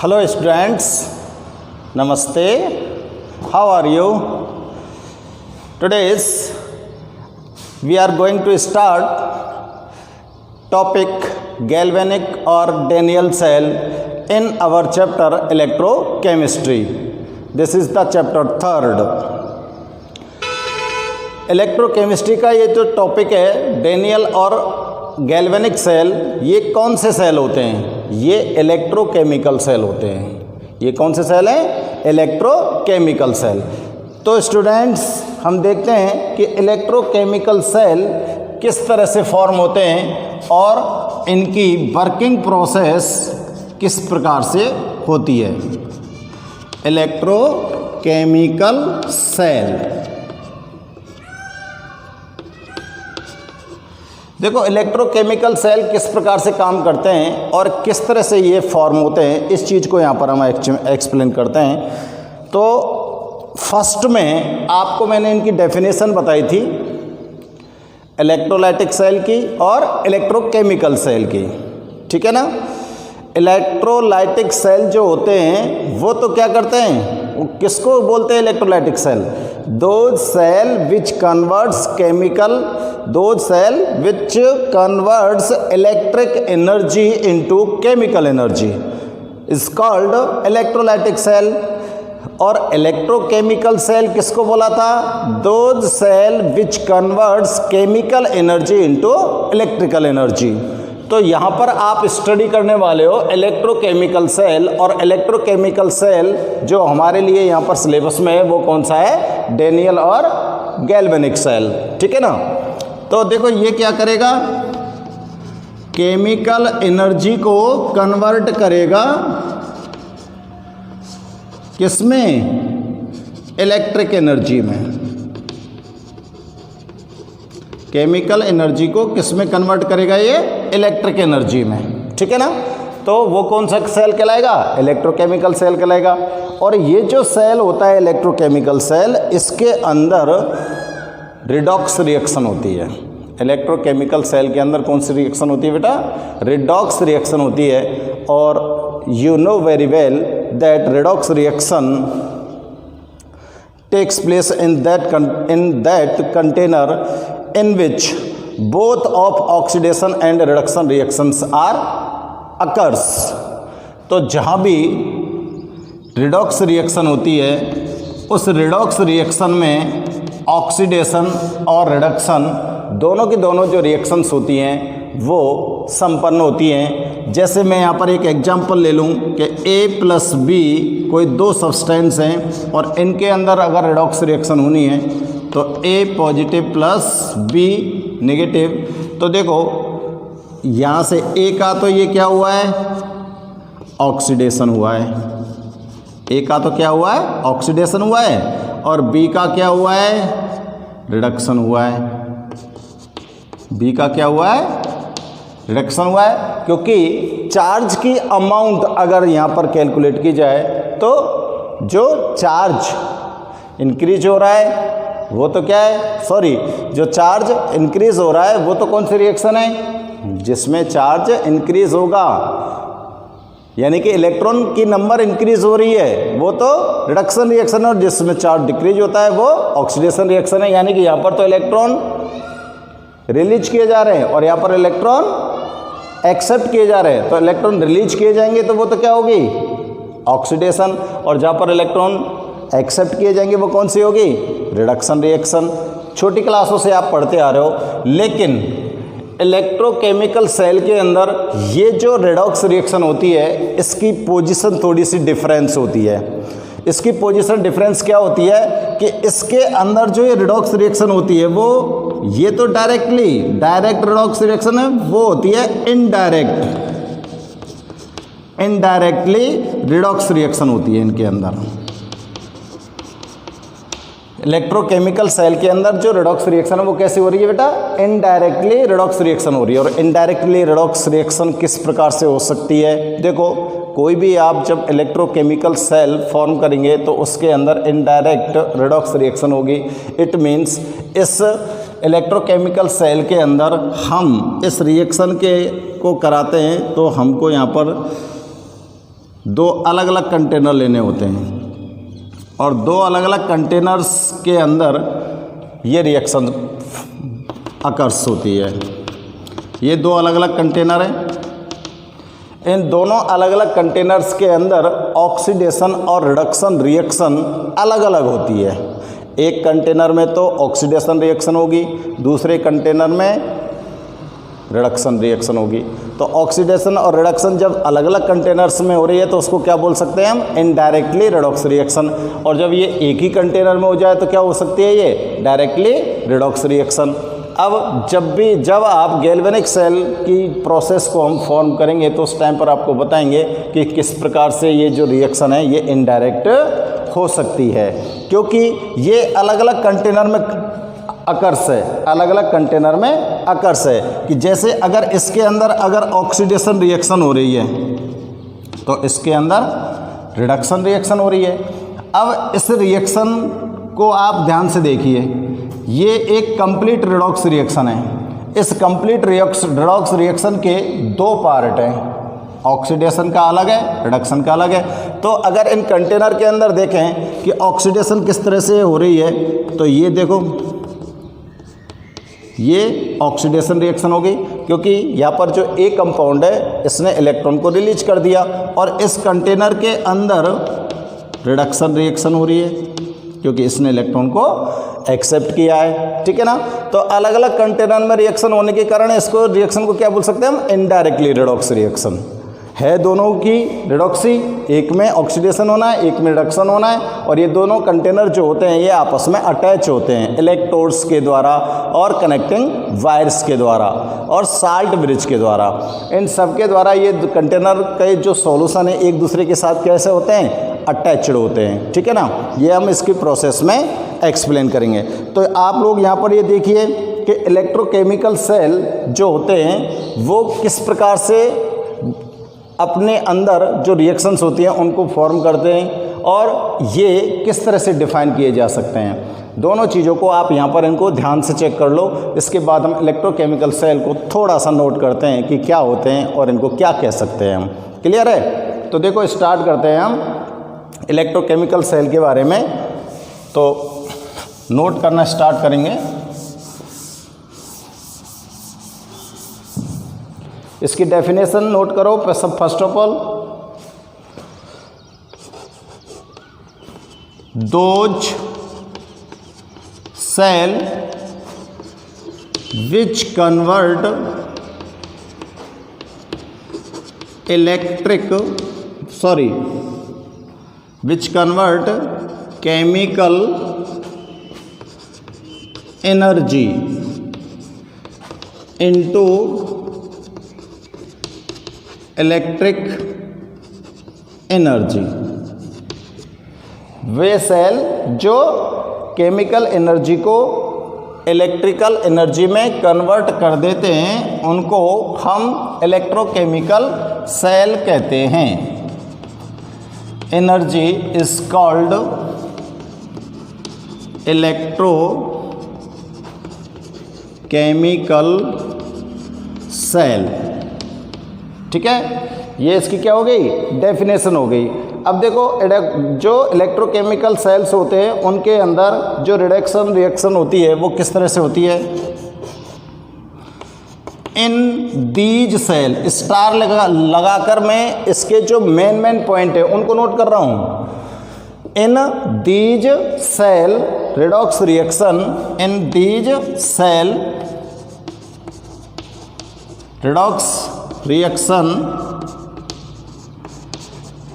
Hello students, Namaste. How are you? Today we are going to start topic galvanic or Daniell cell in our chapter electrochemistry. This is the chapter 3rd. Electrochemistry का ये जो topic है Daniel और galvanic cell, ये कौन से cell होते हैं? ये इलेक्ट्रोकेमिकल सेल होते हैं। ये कौन से सेल हैं? Electrochemical cell. तो स्टूडेंट्स, हम देखते हैं कि इलेक्ट्रोकेमिकल सेल किस तरह से फॉर्म होते हैं और इनकी वर्किंग प्रोसेस किस प्रकार से होती है। इलेक्ट्रोकेमिकल सेल, देखो इलेक्ट्रोकेमिकल सेल किस प्रकार से काम करते हैं और किस तरह से ये फॉर्म होते हैं, इस चीज़ को यहाँ पर हम एक्सप्लेन करते हैं। तो फर्स्ट में आपको मैंने इनकी डेफिनेशन बताई थी, इलेक्ट्रोलाइटिक सेल की और इलेक्ट्रोकेमिकल सेल की, ठीक है ना। इलेक्ट्रोलाइटिक सेल जो होते हैं वो तो क्या करते हैं, वो किसको बोलते हैं electrolytic cell? Those cell which converts electric energy into chemical energy is called electrolytic cell. और इलेक्ट्रोकेमिकल सेल किसको बोला था? Those cell which converts chemical energy into electrical energy. तो यहाँ पर आप स्टडी करने वाले हो इलेक्ट्रोकेमिकल सेल, और इलेक्ट्रोकेमिकल सेल जो हमारे लिए यहाँ पर सिलेबस में है वो कौन सा है? डेनियल और गैल्वेनिक सेल, ठीक है ना। तो देखो ये क्या करेगा, केमिकल एनर्जी को कन्वर्ट करेगा किसमें? इलेक्ट्रिक एनर्जी में। केमिकल एनर्जी को किसमें कन्वर्ट करेगा? ये इलेक्ट्रिक एनर्जी में, ठीक है ना। तो वो कौन सा सेल कहलाएगा? इलेक्ट्रोकेमिकल सेल कहलाएगा। और ये जो सेल होता है इलेक्ट्रोकेमिकल सेल, इसके अंदर रिडॉक्स रिएक्शन होती है। इलेक्ट्रोकेमिकल सेल के अंदर कौन सी रिएक्शन होती है बेटा? रिडॉक्स रिएक्शन होती है। और you know very well that redox reaction takes place in that container in which both of oxidation and reduction reactions are occurs। तो जहाँ भी रिडॉक्स रिएक्शन होती है, उस रिडॉक्स रिएक्शन में ऑक्सीडेशन और रिडक्शन दोनों की दोनों जो रिएक्शंस होती हैं वो संपन्न होती हैं। जैसे मैं यहाँ पर एक एग्जांपल ले लूँ कि A+B कोई दो सब्सटेंस हैं और इनके अंदर अगर रिडॉक्स रिएक्शन होनी है तो A positive plus B negative. तो देखो यहाँ से A का तो ये क्या हुआ है? ऑक्सीडेशन हुआ है। A का तो क्या हुआ है? ऑक्सीडेशन हुआ है। और B का क्या हुआ है? रिडक्शन हुआ है। B का क्या हुआ है? रिडक्शन हुआ है। क्योंकि चार्ज की अमाउंट अगर यहाँ पर कैलकुलेट की जाए तो जो चार्ज इंक्रीज हो रहा है वो तो क्या है, सॉरी, जो चार्ज इंक्रीज हो रहा है वो तो कौन सी रिएक्शन है? जिसमें चार्ज इंक्रीज होगा, यानी कि इलेक्ट्रॉन की नंबर इंक्रीज हो रही है, वो तो रिडक्शन रिएक्शन है। और जिसमें चार्ज डिक्रीज होता है वो ऑक्सीडेशन रिएक्शन है। यानी कि यहाँ पर तो इलेक्ट्रॉन रिलीज किए जा रहे हैं और यहाँ पर इलेक्ट्रॉन एक्सेप्ट किए जा रहे हैं। तो इलेक्ट्रॉन रिलीज किए जाएंगे तो वो तो क्या होगी? ऑक्सीडेशन। और जहाँ पर इलेक्ट्रॉन एक्सेप्ट किए जाएंगे वो कौन सी होगी? Reduction reaction. छोटी क्लासों से आप पढ़ते आ रहे हो, लेकिन इलेक्ट्रोकेमिकल सेल के अंदर ये जो रिडॉक्स रिएक्शन होती है इसकी पोजीशन थोड़ी सी डिफरेंस होती है। इसकी पोजीशन डिफरेंस क्या होती है कि इसके अंदर जो ये रिडॉक्स रिएक्शन होती है वो, ये तो डायरेक्ट रिडॉक्स रिएक्शन है, वो होती है इनडायरेक्टली रिडॉक्स रिएक्शन होती है इनके अंदर। इलेक्ट्रोकेमिकल सेल के अंदर जो रिडॉक्स रिएक्शन है वो कैसे हो रही है बेटा? इनडायरेक्टली रिडॉक्स रिएक्शन हो रही है। और इनडायरेक्टली रिडॉक्स रिएक्शन किस प्रकार से हो सकती है? देखो, कोई भी आप जब इलेक्ट्रोकेमिकल सेल फॉर्म करेंगे तो उसके अंदर इनडायरेक्ट रिडॉक्स रिएक्शन होगी। इट मीन्स इस इलेक्ट्रोकेमिकल सेल के अंदर हम इस रिएक्शन को कराते हैं तो हमको यहाँ पर दो अलग अलग कंटेनर लेने होते हैं और दो अलग अलग कंटेनर्स के अंदर ये रिएक्शन अकर्स होती है। ये दो अलग अलग कंटेनर हैं, इन दोनों अलग अलग कंटेनर्स के अंदर ऑक्सीडेशन और रिडक्शन रिएक्शन अलग अलग होती है। एक कंटेनर में तो ऑक्सीडेशन रिएक्शन होगी, दूसरे कंटेनर में रिडक्शन रिएक्शन होगी। तो ऑक्सीडेशन और रिडक्शन जब अलग अलग कंटेनर्स में हो रही है तो उसको क्या बोल सकते हैं हम, इनडायरेक्टली रिडॉक्स रिएक्शन। और जब ये एक ही कंटेनर में हो जाए तो क्या हो सकती है, ये डायरेक्टली रिडॉक्स रिएक्शन। अब जब आप गैल्वेनिक सेल की प्रोसेस को हम फॉर्म करेंगे तो उस टाइम पर आपको बताएंगे कि किस प्रकार से ये जो रिएक्शन है ये इनडायरेक्ट हो सकती है, क्योंकि ये अलग अलग कंटेनर में अकर्स है, अलग अलग कंटेनर में अकर्स है। कि जैसे अगर इसके अंदर अगर ऑक्सीडेशन रिएक्शन हो रही है तो इसके अंदर रिडक्शन रिएक्शन हो रही है। अब इस रिएक्शन को आप ध्यान से देखिए, ये एक कंप्लीट रिडॉक्स रिएक्शन है। इस कंप्लीट रिडॉक्स रिएक्शन के दो पार्ट हैं, ऑक्सीडेशन का अलग है, रिडक्शन का अलग है। तो अगर इन कंटेनर के अंदर देखें कि ऑक्सीडेशन किस तरह से हो रही है, तो ये देखो, ये ऑक्सीडेशन रिएक्शन होगी, क्योंकि यहाँ पर जो ए कंपाउंड है इसने इलेक्ट्रॉन को रिलीज कर दिया, और इस कंटेनर के अंदर रिडक्शन रिएक्शन हो रही है क्योंकि इसने इलेक्ट्रॉन को एक्सेप्ट किया है। ठीक है ना। तो अलग अलग कंटेनर में रिएक्शन होने के कारण इसको रिएक्शन को क्या बोल सकते हैं हम, इनडायरेक्टली रिडॉक्स रिएक्शन है। दोनों की रिडॉक्सी, एक में ऑक्सीडेशन होना है, एक में रिडक्शन होना है, और ये दोनों कंटेनर जो होते हैं ये आपस में अटैच होते हैं इलेक्ट्रोड्स के द्वारा और कनेक्टिंग वायर्स के द्वारा और साल्ट ब्रिज के द्वारा। इन सब के द्वारा ये कंटेनर के जो सॉल्यूशन है एक दूसरे के साथ कैसे होते हैं, अटैच्ड होते हैं। ठीक है ना। ये हम इसकी प्रोसेस में एक्सप्लेन करेंगे। तो आप लोग यहाँ पर ये देखिए कि इलेक्ट्रोकेमिकल सेल जो होते हैं वो किस प्रकार से अपने अंदर जो रिएक्शंस होती हैं उनको फॉर्म करते हैं, और ये किस तरह से डिफाइन किए जा सकते हैं। दोनों चीज़ों को आप यहाँ पर इनको ध्यान से चेक कर लो। इसके बाद हम इलेक्ट्रोकेमिकल सेल को थोड़ा सा नोट करते हैं कि क्या होते हैं और इनको क्या कह सकते हैं हम। क्लियर है। तो देखो स्टार्ट करते हैं हम इलेक्ट्रोकेमिकल सेल के बारे में। तो नोट करना स्टार्ट करेंगे। इसकी डेफिनेशन नोट करो। First of all, those cell which convert which convert chemical energy into electric energy. वे सेल जो केमिकल एनर्जी को इलेक्ट्रिकल एनर्जी में कन्वर्ट कर देते हैं उनको हम इलेक्ट्रोकेमिकल सेल कहते हैं। Energy is called electrochemical cell. ठीक है। ये इसकी क्या हो गई, डेफिनेशन हो गई। अब देखो जो इलेक्ट्रोकेमिकल सेल्स होते हैं उनके अंदर जो रिडक्शन रिएक्शन होती है वो किस तरह से होती है। इन दीज सेल, स्टार लगाकर मैं इसके जो मेन पॉइंट है उनको नोट कर रहा हूं। In these cell redox reaction, in these cell redox reaction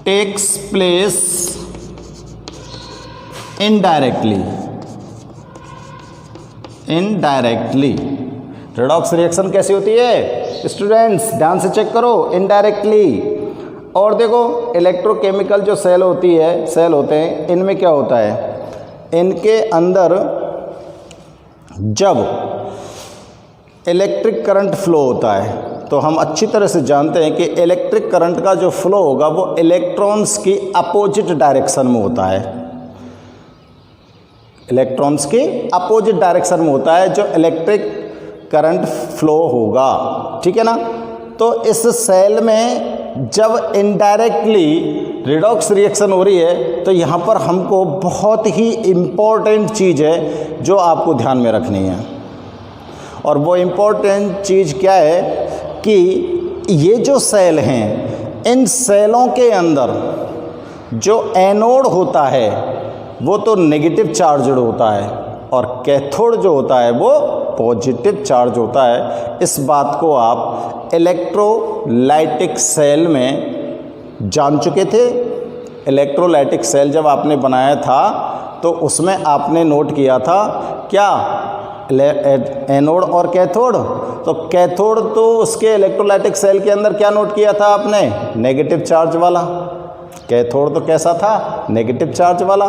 takes place indirectly। Redox reaction कैसी होती है स्टूडेंट्स, ध्यान से चेक करो, इनडायरेक्टली। और देखो इलेक्ट्रोकेमिकल जो सेल होती है, सेल होते हैं, इनमें क्या होता है, इनके अंदर जब इलेक्ट्रिक करंट फ्लो होता है तो हम अच्छी तरह से जानते हैं कि इलेक्ट्रिक करंट का जो फ्लो होगा वो इलेक्ट्रॉन्स की अपोजिट डायरेक्शन में होता है। इलेक्ट्रॉन्स की अपोजिट डायरेक्शन में होता है जो इलेक्ट्रिक करंट फ्लो होगा। ठीक है ना। तो इस सेल में जब इनडायरेक्टली रिडॉक्स रिएक्शन हो रही है तो यहाँ पर हमको बहुत ही इम्पोर्टेंट चीज़ है जो आपको ध्यान में रखनी है। और वो इम्पोर्टेंट चीज़ क्या है कि ये जो सेल हैं, इन सेलों के अंदर जो एनोड होता है वो तो नेगेटिव चार्ज होता है और कैथोड जो होता है वो पॉजिटिव चार्ज होता है। इस बात को आप इलेक्ट्रोलाइटिक सेल में जान चुके थे। इलेक्ट्रोलाइटिक सेल जब आपने बनाया था तो उसमें आपने नोट किया था क्या, एनोड और कैथोड। तो कैथोड तो उसके इलेक्ट्रोलाइटिक सेल के अंदर क्या नोट किया था आपने, नेगेटिव चार्ज वाला। कैथोड तो कैसा था, नेगेटिव चार्ज वाला,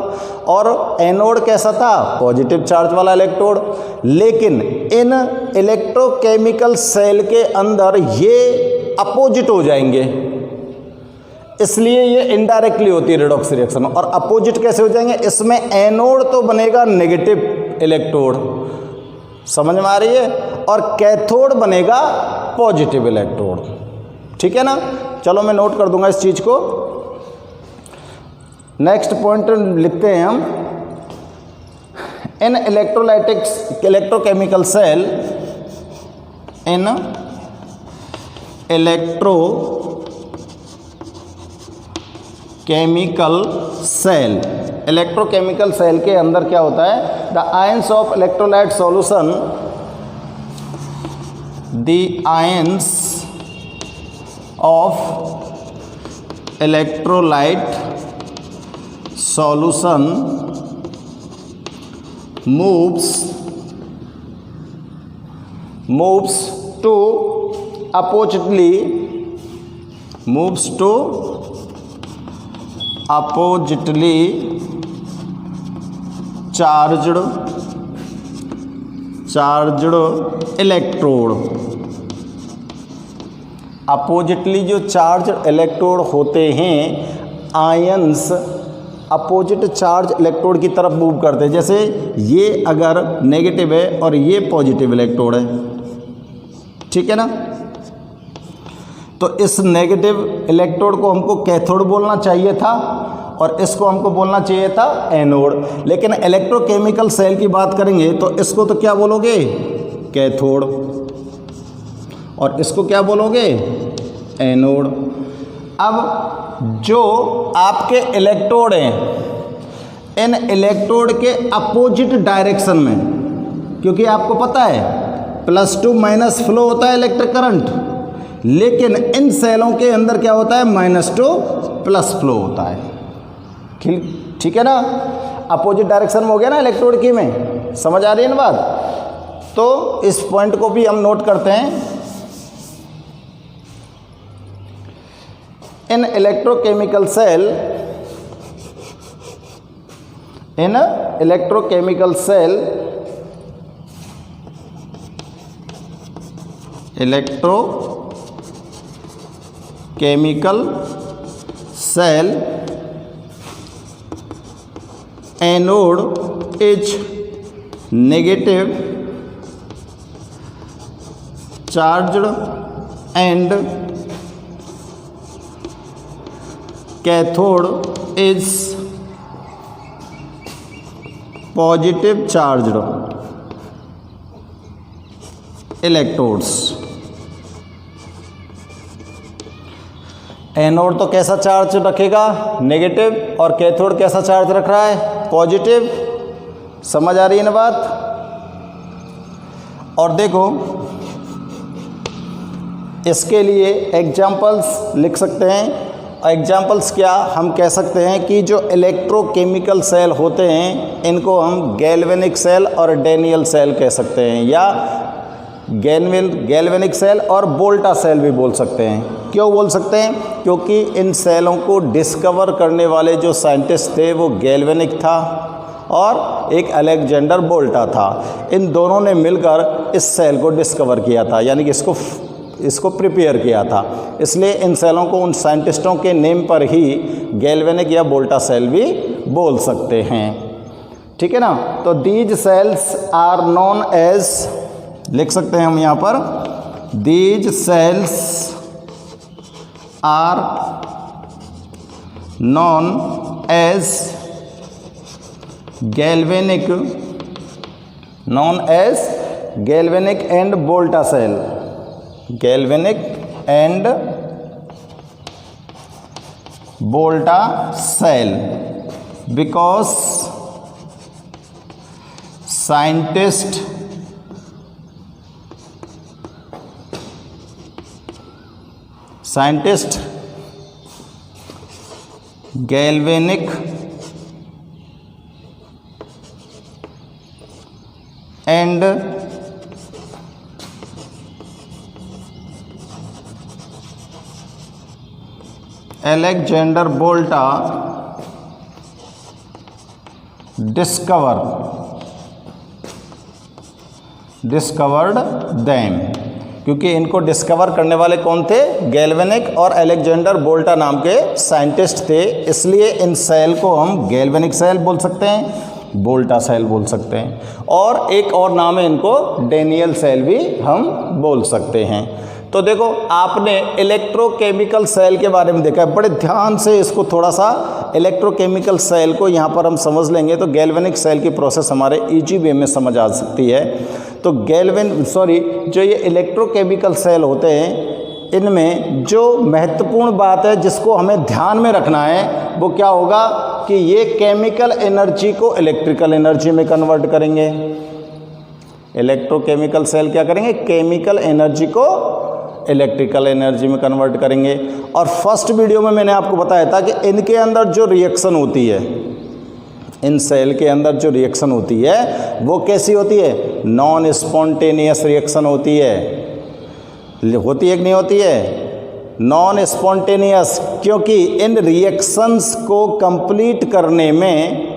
और एनोड कैसा था, पॉजिटिव चार्ज वाला इलेक्ट्रोड। लेकिन इन इलेक्ट्रोकेमिकल सेल के अंदर ये अपोजिट हो जाएंगे, इसलिए ये इनडायरेक्टली होती है रिडॉक्स रिएक्शन। और अपोजिट कैसे हो जाएंगे, इसमें एनोड तो बनेगा नेगेटिव इलेक्ट्रोड, समझ में आ रही है, और कैथोड बनेगा पॉजिटिव इलेक्ट्रोड। ठीक है ना, चलो मैं नोट कर दूंगा इस चीज को। नेक्स्ट पॉइंट लिखते हैं हम, इन इलेक्ट्रोकेमिकल सेल, इन इलेक्ट्रोकेमिकल सेल के अंदर क्या होता है, the ions of electrolyte solution, the ions of electrolyte solution moves to oppositely charged electrode। Oppositely जो चार्ज इलेक्ट्रोड होते हैं, आयंस अपोजिट चार्ज इलेक्ट्रोड की तरफ मूव करते हैं। जैसे ये अगर नेगेटिव है और ये पॉजिटिव इलेक्ट्रोड है, ठीक है ना, तो इस नेगेटिव इलेक्ट्रोड को हमको कैथोड बोलना चाहिए था और इसको हमको बोलना चाहिए था एनोड। लेकिन इलेक्ट्रोकेमिकल सेल की बात करेंगे तो इसको तो क्या बोलोगे, कैथोड, और इसको क्या बोलोगे, एनोड। अब जो आपके इलेक्ट्रोड हैं, इन इलेक्ट्रोड के अपोजिट डायरेक्शन में, क्योंकि आपको पता है +2 माइनस फ्लो होता है इलेक्ट्रिक करंट, लेकिन इन सेलों के अंदर क्या होता है, -2 प्लस फ्लो होता है। ठीक है ना, अपोजिट डायरेक्शन में हो गया ना इलेक्ट्रोड की में, समझ आ रही है ना बात। तो इस पॉइंट को भी हम नोट करते हैं। In electrochemical cell, electrochemical cell anode is negative charged and cathode is positive charged electrodes. Anode तो कैसा चार्ज रखेगा, नेगेटिव, और कैथोड कैसा चार्ज रख रहा है, पॉजिटिव। समझ आ रही है ना बात। और देखो इसके लिए एग्जाम्पल्स लिख सकते हैं। एग्जाम्पल्स क्या, हम कह सकते हैं कि जो इलेक्ट्रोकेमिकल सेल होते हैं इनको हम गैल्वेनिक सेल और डैनियल सेल कह सकते हैं, या गैल्वेनिक सेल और वोल्टा सेल भी बोल सकते हैं। क्यों बोल सकते हैं, क्योंकि इन सेलों को डिस्कवर करने वाले जो साइंटिस्ट थे वो गैल्वेनिक था और एक अलेक्जेंडर वोल्टा था। इन दोनों ने मिलकर इस सेल को डिस्कवर किया था, यानी कि इसको प्रिपेयर किया था। इसलिए इन सेलों को उन साइंटिस्टों के नेम पर ही गैल्वेनिक या वोल्टा सेल भी बोल सकते हैं। ठीक है ना। तो these cells are known as, लिख सकते हैं हम यहाँ पर, these cells are known as galvanic and Volta cell, galvanic and Volta cell, because scientist galvanic and Alexander Volta discovered them, क्योंकि इनको डिस्कवर करने वाले कौन थे? गैल्वेनिक और अलेक्जेंडर वोल्टा नाम के साइंटिस्ट थे, इसलिए इन सेल को हम गैल्वेनिक सेल बोल सकते हैं, वोल्टा सेल बोल सकते हैं, और एक और नाम है इनको डेनियल सेल भी हम बोल सकते हैं। तो देखो आपने इलेक्ट्रोकेमिकल सेल के बारे में देखा है, बड़े ध्यान से इसको थोड़ा सा इलेक्ट्रोकेमिकल सेल को यहाँ पर हम समझ लेंगे तो गैल्वेनिक सेल की प्रोसेस हमारे इजी वे में समझ आ सकती है। तो जो ये इलेक्ट्रोकेमिकल सेल होते हैं, इनमें जो महत्वपूर्ण बात है जिसको हमें ध्यान में रखना है वो क्या होगा कि ये केमिकल एनर्जी को इलेक्ट्रिकल एनर्जी में कन्वर्ट करेंगे। इलेक्ट्रोकेमिकल सेल क्या करेंगे? केमिकल एनर्जी को इलेक्ट्रिकल एनर्जी में कन्वर्ट करेंगे। और फर्स्ट वीडियो में मैंने आपको बताया था कि इनके अंदर जो रिएक्शन होती है, इन सेल के अंदर जो रिएक्शन होती है वो कैसी होती है? नॉन स्पॉन्टेनियस रिएक्शन होती है। होती है कि नहीं होती है? नॉन स्पॉन्टेनियस, क्योंकि इन रिएक्शंस को कंप्लीट करने में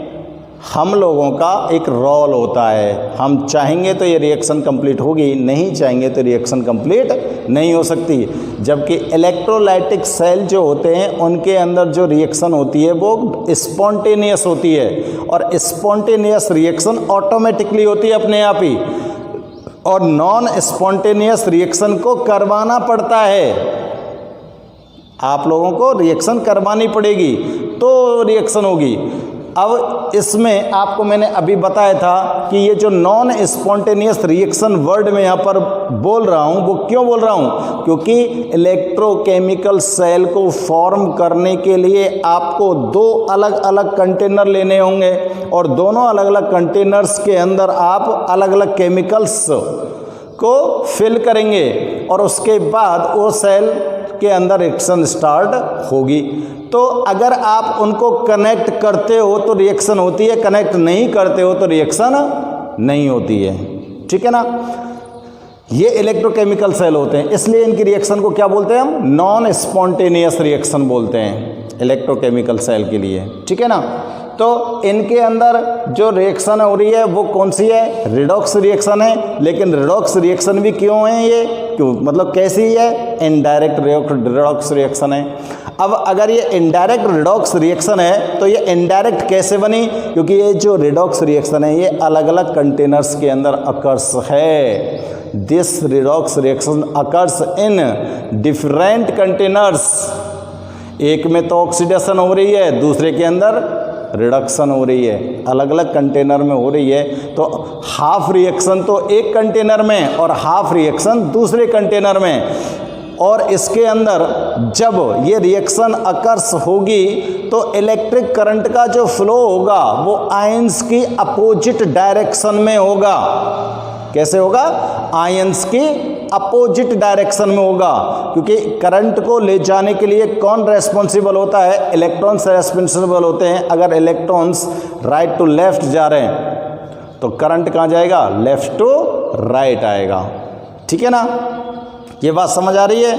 हम लोगों का एक रोल होता है। हम चाहेंगे तो ये रिएक्शन कंप्लीट होगी, नहीं चाहेंगे तो रिएक्शन कंप्लीट नहीं हो सकती। जबकि इलेक्ट्रोलाइटिक सेल जो होते हैं उनके अंदर जो रिएक्शन होती है वो स्पॉन्टेनियस होती है, और स्पॉन्टेनियस रिएक्शन ऑटोमेटिकली होती है अपने आप ही, और नॉन स्पॉन्टेनियस रिएक्शन को करवाना पड़ता है। आप लोगों को रिएक्शन करवानी पड़ेगी तो रिएक्शन होगी। अब इसमें आपको मैंने अभी बताया था कि ये जो नॉन स्पॉन्टेनियस रिएक्शन वर्ड में यहाँ पर बोल रहा हूँ वो क्यों बोल रहा हूँ? क्योंकि इलेक्ट्रोकेमिकल सेल को फॉर्म करने के लिए आपको दो अलग अलग कंटेनर लेने होंगे, और दोनों अलग अलग कंटेनर्स के अंदर आप अलग अलग केमिकल्स को फिल करेंगे, और उसके बाद वो सेल के अंदर रिएक्शन स्टार्ट होगी। तो अगर आप उनको कनेक्ट करते हो तो रिएक्शन होती है, कनेक्ट नहीं करते हो तो रिएक्शन नहीं होती है। ठीक है ना? ये इलेक्ट्रोकेमिकल सेल होते हैं, इसलिए इनकी रिएक्शन को क्या बोलते हैं हम? नॉन स्पॉन्टेनियस रिएक्शन बोलते हैं इलेक्ट्रोकेमिकल सेल के लिए। ठीक है ना? तो इनके अंदर जो रिएक्शन हो रही है वो कौन सी है? रिडॉक्स रिएक्शन है। लेकिन रिडॉक्स रिएक्शन भी क्यों है? ये क्यों, मतलब कैसी है? इनडायरेक्ट रिडॉक्स रिएक्शन है। अब अगर ये इनडायरेक्ट रिडॉक्स रिएक्शन है तो ये इनडायरेक्ट कैसे बनी? क्योंकि ये जो रिडॉक्स रिएक्शन है ये अलग अलग कंटेनर्स के अंदर अकर्स है। This redox reaction occurs in different containers. एक में तो ऑक्सीडेशन हो रही है, दूसरे के अंदर रिडक्शन हो रही है, अलग अलग कंटेनर में हो रही है। तो हाफ रिएक्शन तो एक कंटेनर में और हाफ रिएक्शन दूसरे कंटेनर में, और इसके अंदर जब ये रिएक्शन अकर्स होगी तो इलेक्ट्रिक करंट का जो फ्लो होगा वो आयंस की अपोजिट डायरेक्शन में होगा। कैसे होगा? आयंस की अपोजिट डायरेक्शन में होगा, क्योंकि करंट को ले जाने के लिए कौन रेस्पॉन्सिबल होता है? इलेक्ट्रॉन्स रेस्पॉन्सिबल होते हैं। अगर इलेक्ट्रॉन्स राइट टू लेफ्ट जा रहे हैं तो करंट कहाँ जाएगा? लेफ्ट टू राइट आएगा। ठीक है ना? ये बात समझ आ रही है?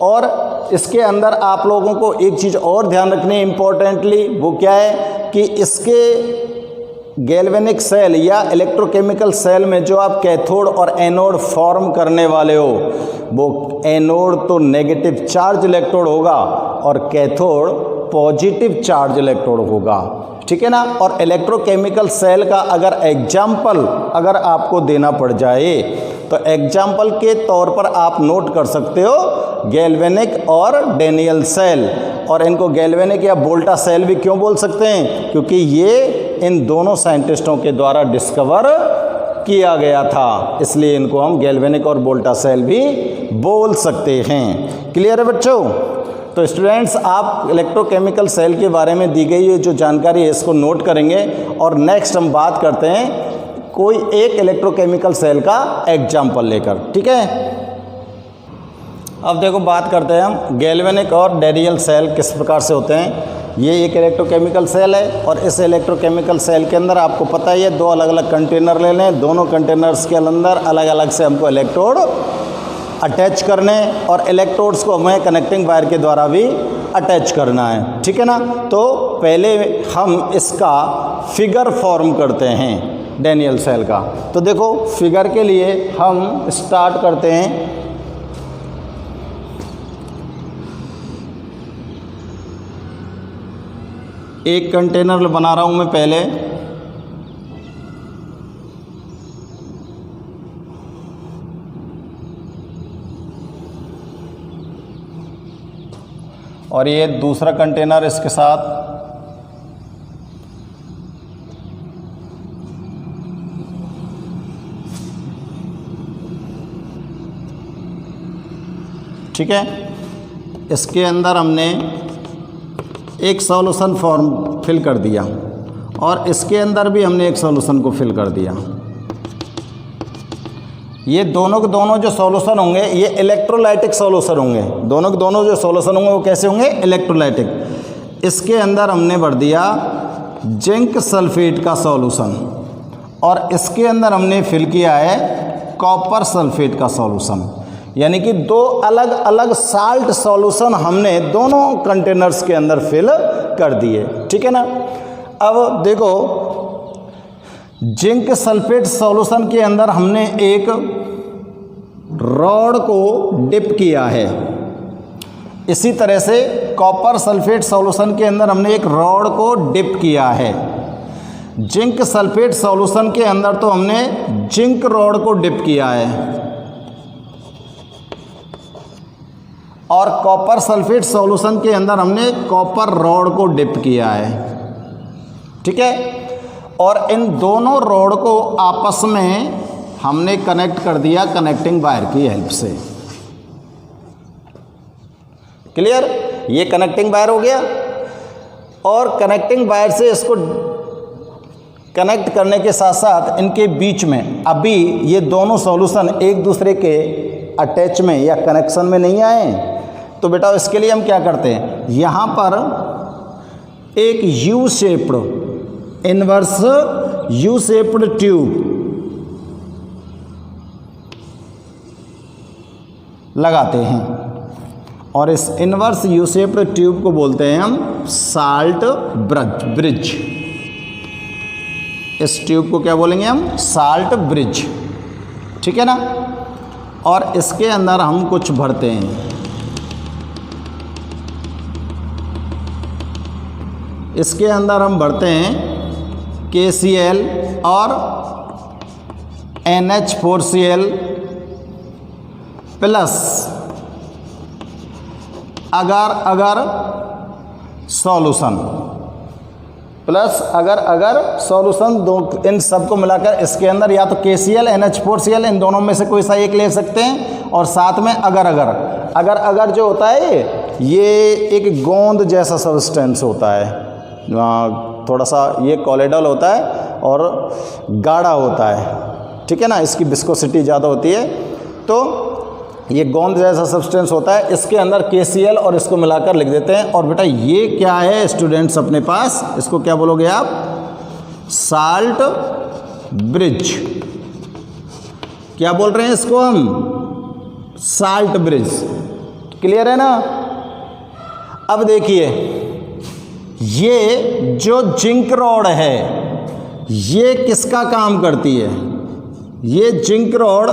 और इसके अंदर आप लोगों को एक चीज़ और ध्यान रखनी है इम्पोर्टेंटली, वो क्या है कि इसके गैल्वेनिक सेल या इलेक्ट्रोकेमिकल सेल में जो आप कैथोड और एनोड फॉर्म करने वाले हो, वो एनोड तो नेगेटिव चार्ज इलेक्ट्रोड होगा और कैथोड पॉजिटिव चार्ज इलेक्ट्रोड होगा। ठीक है ना? और इलेक्ट्रोकेमिकल सेल का अगर एग्जाम्पल अगर आपको देना पड़ जाए तो एग्जाम्पल के तौर पर आप नोट कर सकते हो गैल्वेनिक और डैनियल सेल। और इनको गैल्वेनिक या वोल्टा सेल भी क्यों बोल सकते हैं? क्योंकि ये इन दोनों साइंटिस्टों के द्वारा डिस्कवर किया गया था, इसलिए इनको हम गैल्वेनिक और वोल्टा सेल भी बोल सकते हैं। क्लियर है बच्चों? तो स्टूडेंट्स, आप इलेक्ट्रोकेमिकल सेल के बारे में दी गई ये जो जानकारी है इसको नोट करेंगे, और नेक्स्ट हम बात करते हैं कोई एक इलेक्ट्रोकेमिकल सेल का एग्जाम्पल लेकर। ठीक है, अब देखो बात करते हैं हम गैल्वेनिक और डैनियल सेल किस प्रकार से होते हैं। ये एक इलेक्ट्रोकेमिकल सेल है, और इस इलेक्ट्रोकेमिकल सेल के अंदर आपको पता ही है दो अलग अलग कंटेनर ले लें, दोनों कंटेनर्स के अंदर अलग अलग से हमको इलेक्ट्रोड अटैच करने, और इलेक्ट्रोड्स को हमें कनेक्टिंग वायर के द्वारा भी अटैच करना है। ठीक है ना? तो पहले हम इसका फिगर फॉर्म करते हैं डैनियल सेल का। तो देखो फिगर के लिए हम स्टार्ट करते हैं एक कंटेनर बना रहा हूं मैं पहले, और ये दूसरा कंटेनर इसके साथ, ठीक है। इसके अंदर हमने एक सॉल्यूशन फॉर्म फिल कर दिया, और इसके अंदर भी हमने एक सॉल्यूशन को फिल कर दिया। ये दोनों के दोनों जो सॉल्यूशन होंगे ये इलेक्ट्रोलाइटिक सॉल्यूशन होंगे। दोनों के दोनों जो सॉल्यूशन होंगे वो कैसे होंगे? इलेक्ट्रोलाइटिक। इसके अंदर हमने भर दिया जिंक सल्फेट का सॉल्यूशन, और इसके अंदर हमने फिल किया है कॉपर सल्फेट का सॉल्यूशन। यानी कि दो अलग अलग साल्ट सॉल्यूशन हमने दोनों कंटेनर्स के अंदर फिल कर दिए। ठीक है ना? अब देखो जिंक सल्फेट सॉल्यूशन के अंदर हमने एक रॉड को डिप किया है, इसी तरह से कॉपर सल्फेट सॉल्यूशन के अंदर हमने एक रॉड को डिप किया है। जिंक सल्फेट सॉल्यूशन के अंदर तो हमने जिंक रॉड को डिप किया है, और कॉपर सल्फेट सॉल्यूशन के अंदर हमने कॉपर रॉड को डिप किया है। ठीक है, और इन दोनों रॉड को आपस में हमने कनेक्ट कर दिया कनेक्टिंग वायर की हेल्प से। क्लियर? ये कनेक्टिंग वायर हो गया, और कनेक्टिंग वायर से इसको कनेक्ट करने के साथ साथ इनके बीच में अभी ये दोनों सॉल्यूशन एक दूसरे के अटैच में या कनेक्शन में नहीं आए। तो बेटा इसके लिए हम क्या करते हैं, यहाँ पर एक U shaped inverse U shaped tube लगाते हैं, और इस इनवर्स यू शेप्ड ट्यूब को बोलते हैं हम साल्ट ब्रिज। इस ट्यूब को क्या बोलेंगे हम? Salt bridge. ठीक है ना? और इसके अंदर हम कुछ भरते हैं। इसके अंदर हम भरते हैं KCl और NH4Cl प्लस अगर सॉल्यूशन, प्लस अगर सॉल्यूशन। दो इन सबको मिलाकर इसके अंदर या तो KCl NH4Cl इन दोनों में से कोई सा एक ले सकते हैं, और साथ में अगर जो होता है ये एक गोंद जैसा सब्सटेंस होता है, थोड़ा सा ये कोलेडल होता है और गाढ़ा होता है। ठीक है ना? इसकी विस्कोसिटी ज़्यादा होती है, तो ये गोंद जैसा सब्सटेंस होता है। इसके अंदर KCl और इसको मिलाकर लिख देते हैं। और बेटा ये क्या है स्टूडेंट्स अपने पास, इसको क्या बोलोगे आप? Salt bridge. क्या बोल रहे हैं इसको हम? Salt bridge. क्लियर है ना? अब देखिए ये जो जिंक रॉड है ये किसका काम करती है? ये जिंक रॉड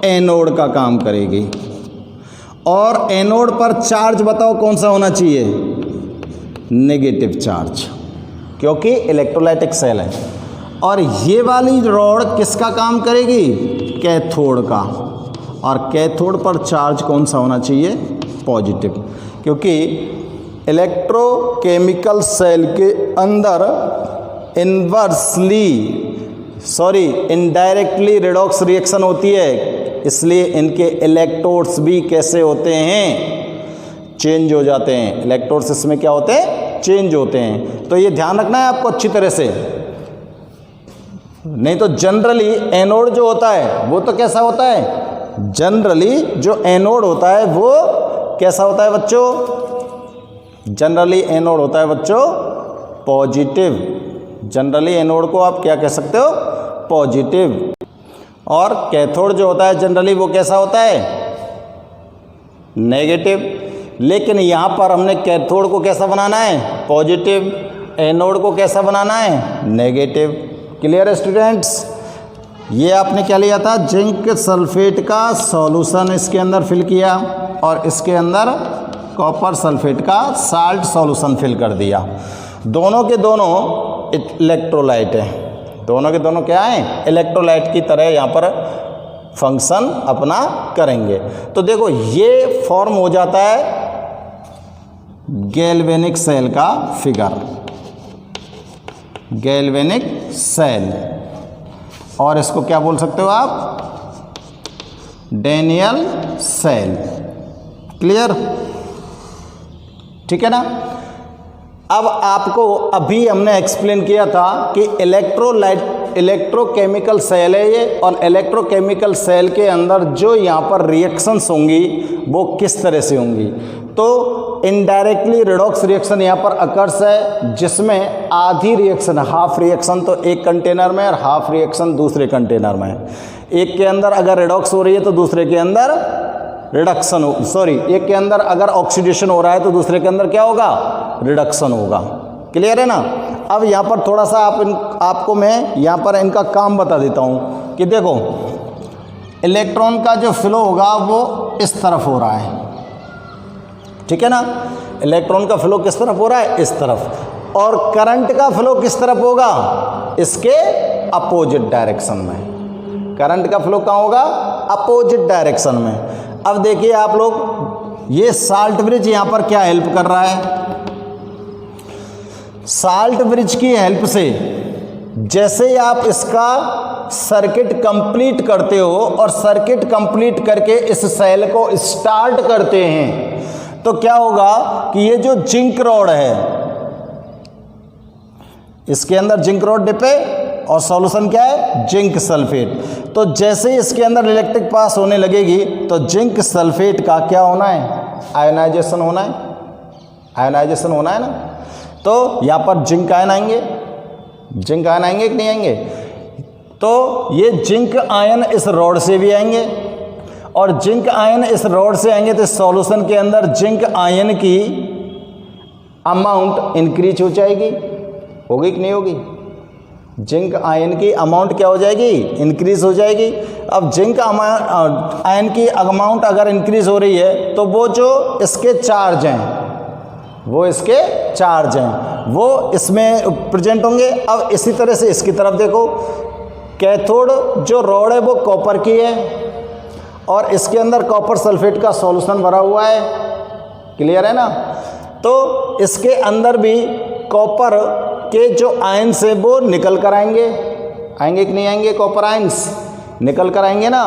एनोड का काम करेगी, और एनोड पर चार्ज बताओ कौन सा होना चाहिए? नेगेटिव चार्ज, क्योंकि इलेक्ट्रोलाइटिक सेल है। और ये वाली रॉड किसका काम करेगी? कैथोड का। और कैथोड पर चार्ज कौन सा होना चाहिए? पॉजिटिव, क्योंकि इलेक्ट्रोकेमिकल सेल के अंदर इनडायरेक्टली रिडॉक्स रिएक्शन होती है, इसलिए इनके इलेक्ट्रोड्स भी कैसे होते हैं? चेंज हो जाते हैं। इलेक्ट्रोड्स इसमें क्या होते हैं? चेंज होते हैं। तो ये ध्यान रखना है आपको अच्छी तरह से, नहीं तो जनरली एनोड जो होता है वो तो कैसा होता है? जनरली जो एनोड होता है वो कैसा होता है बच्चों? जनरली एनोड होता है बच्चों पॉजिटिव। जनरली एनोड को आप क्या कह सकते हो? पॉजिटिव। और कैथोड जो होता है जनरली वो कैसा होता है? नेगेटिव। लेकिन यहाँ पर हमने कैथोड को कैसा बनाना है? पॉजिटिव। एनोड को कैसा बनाना है? नेगेटिव। क्लियर है स्टूडेंट्स? ये आपने क्या लिया था? जिंक सल्फेट का सॉल्यूशन इसके अंदर फिल किया और इसके अंदर कॉपर सल्फेट का साल्ट सॉल्यूशन फिल कर दिया। दोनों के दोनों इलेक्ट्रोलाइट है, दोनों के दोनों क्या हैं? इलेक्ट्रोलाइट की तरह यहाँ पर फंक्शन अपना करेंगे। तो देखो ये फॉर्म हो जाता है गैल्वेनिक सेल का फिगर, गैल्वेनिक सेल, और इसको क्या बोल सकते हो आप? Daniell cell. क्लियर? ठीक है ना? अब आपको अभी हमने एक्सप्लेन किया था कि इलेक्ट्रोकेमिकल सेल है ये, और इलेक्ट्रोकेमिकल सेल के अंदर जो यहाँ पर रिएक्शंस होंगी वो किस तरह से होंगी। तो इनडायरेक्टली रिडॉक्स रिएक्शन यहाँ पर अकर्स है, जिसमें आधी रिएक्शन, हाफ रिएक्शन तो एक कंटेनर में और हाफ रिएक्शन दूसरे कंटेनर में। एक के अंदर अगर रिडॉक्स हो रही है तो दूसरे के अंदर रिडक्शन हो, एक के अंदर अगर ऑक्सीडेशन हो रहा है तो दूसरे के अंदर क्या होगा? रिडक्शन होगा। क्लियर है ना? अब यहाँ पर थोड़ा सा आपको मैं यहाँ पर इनका काम बता देता हूँ कि देखो इलेक्ट्रॉन का जो फ्लो होगा वो इस तरफ हो रहा है, ठीक है ना? इलेक्ट्रॉन का फ्लो किस तरफ हो रहा है? इस तरफ। और करंट का फ्लो किस तरफ होगा? इसके अपोजिट डायरेक्शन में। करंट का फ्लो कहाँ होगा? अपोजिट डायरेक्शन में। अब देखिए आप लोग, ये साल्ट ब्रिज यहाँ पर क्या हेल्प कर रहा है? साल्ट ब्रिज की हेल्प से जैसे ही आप इसका सर्किट कंप्लीट करते हो और सर्किट कंप्लीट करके इस सेल को स्टार्ट करते हैं, तो क्या होगा कि ये जो जिंक रॉड है, इसके अंदर जिंक रॉड डिपे और सॉल्यूशन क्या है? Zinc sulphate. तो जैसे ही इसके अंदर इलेक्ट्रिक पास होने लगेगी तो जिंक सल्फेट का क्या होना है? आयनाइजेशन होना है। आयनाइजेशन होना है ना? तो यहाँ पर जिंक आयन आएंगे, जिंक आयन आएंगे कि नहीं आएंगे? तो ये जिंक आयन इस रॉड से भी आएंगे, और जिंक आयन इस रॉड से आएंगे तो सॉल्यूशन के अंदर जिंक आयन की अमाउंट इंक्रीज हो जाएगी। होगी कि नहीं होगी? जिंक आयन की अमाउंट क्या हो जाएगी? इंक्रीज हो जाएगी। अब जिंक आयन की अमाउंट अगर इंक्रीज हो रही है तो वो जो इसके चार्ज हैं, वो इसके चार्ज हैं वो इसमें प्रेजेंट होंगे। अब इसी तरह से इसकी तरफ देखो, कैथोड जो रॉड है वो कॉपर की है और इसके अंदर कॉपर सल्फेट का सॉल्यूशन भरा हुआ है। क्लियर है ना? तो इसके अंदर भी कॉपर के जो आयंस है वो निकल कर आएंगे। आएंगे कि नहीं आएंगे? कॉपर आयंस निकल कर आएंगे ना?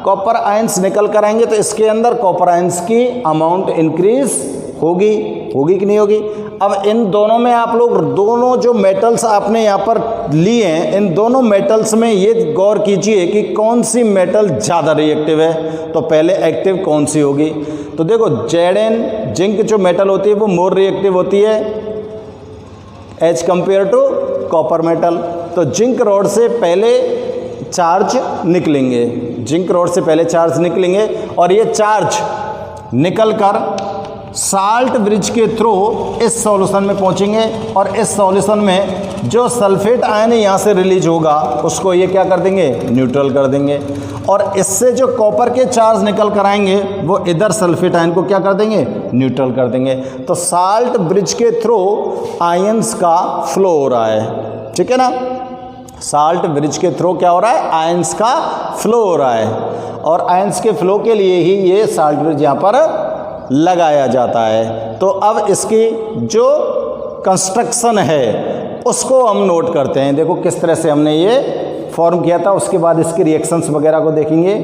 कॉपर आयंस निकल कर आएंगे तो इसके अंदर कॉपर आयंस की अमाउंट इंक्रीज होगी। होगी कि नहीं होगी? अब इन दोनों में आप लोग, दोनों जो मेटल्स आपने यहाँ पर लिए हैं, इन दोनों मेटल्स में ये गौर कीजिए कि कौन सी मेटल ज़्यादा रिएक्टिव है। तो पहले एक्टिव कौन सी होगी? तो देखो Zn जिंक जो मेटल होती है वो मोर रिएक्टिव होती है as compare to copper metal. तो जिंक रॉड से पहले चार्ज निकलेंगे, जिंक रॉड से पहले चार्ज निकलेंगे और ये चार्ज निकल कर साल्ट ब्रिज के थ्रू इस सॉल्यूशन में पहुंचेंगे और इस सॉल्यूशन में जो सल्फेट आयन यहाँ से रिलीज होगा उसको ये क्या कर देंगे? न्यूट्रल कर देंगे। और इससे जो कॉपर के चार्ज निकल कर आएंगे वो इधर सल्फेट आयन को क्या कर देंगे? न्यूट्रल कर देंगे। तो साल्ट ब्रिज के थ्रू आयंस का फ्लो हो रहा है, ठीक है ना? साल्ट ब्रिज के थ्रू क्या हो रहा है, आयंस का फ्लो हो रहा है, और आयंस के फ्लो के लिए ही ये साल्ट ब्रिज यहाँ पर लगाया जाता है। तो अब इसकी जो कंस्ट्रक्शन है उसको हम नोट करते हैं। देखो किस तरह से हमने ये फॉर्म किया था, उसके बाद इसके रिएक्शंस वगैरह को देखेंगे।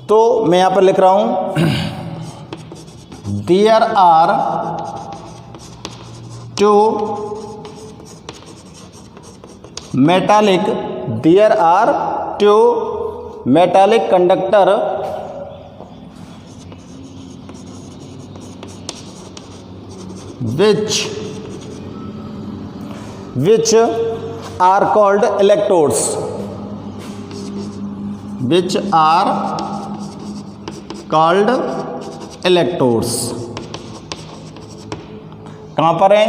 तो मैं यहाँ पर लिख रहा हूँ, there are two metallic, there are two metallic conductor which are called electrodes, which are called electrodes। कहाँ पर हैं,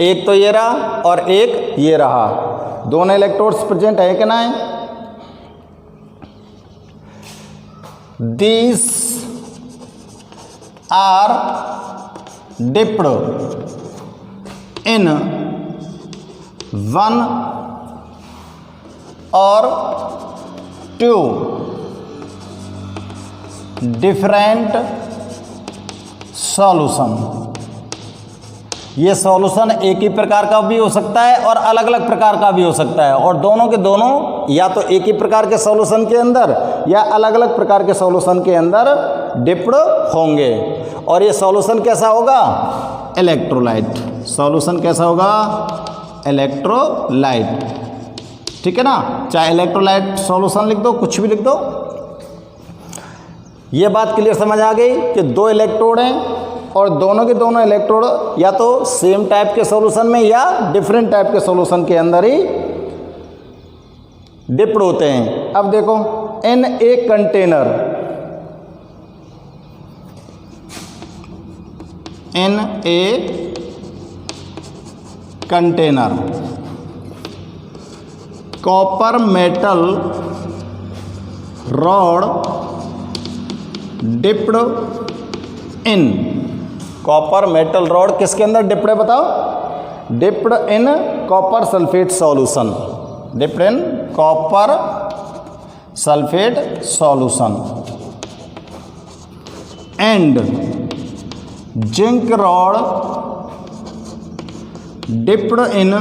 एक तो ये रहा और एक ये रहा, दोनों इलेक्ट्रोड्स प्रेजेंट है कि ना है। These are dipped in one or two different solution। ये सॉल्यूशन एक ही प्रकार का भी हो सकता है और अलग अलग प्रकार का भी हो सकता है, और दोनों के दोनों या तो एक ही प्रकार के सॉल्यूशन के अंदर या अलग अलग प्रकार के सॉल्यूशन के अंदर डिप्ड होंगे। और ये सॉल्यूशन कैसा होगा, इलेक्ट्रोलाइट। सॉल्यूशन कैसा होगा, इलेक्ट्रोलाइट। ठीक है ना, चाहे इलेक्ट्रोलाइट सॉल्यूशन लिख दो, कुछ भी लिख दो। ये बात क्लियर समझ आ गई कि दो इलेक्ट्रोड हैं और दोनों के दोनों इलेक्ट्रोड या तो सेम टाइप के सॉल्यूशन में या डिफरेंट टाइप के सॉल्यूशन के अंदर ही डिप्ड होते हैं। अब देखो, in a container, in a container, copper metal rod dipped in, copper metal rod किसके अंदर डिप्ड है बताओ, dipped in copper sulphate solution, dipped in copper sulphate solution. And zinc rod dipped in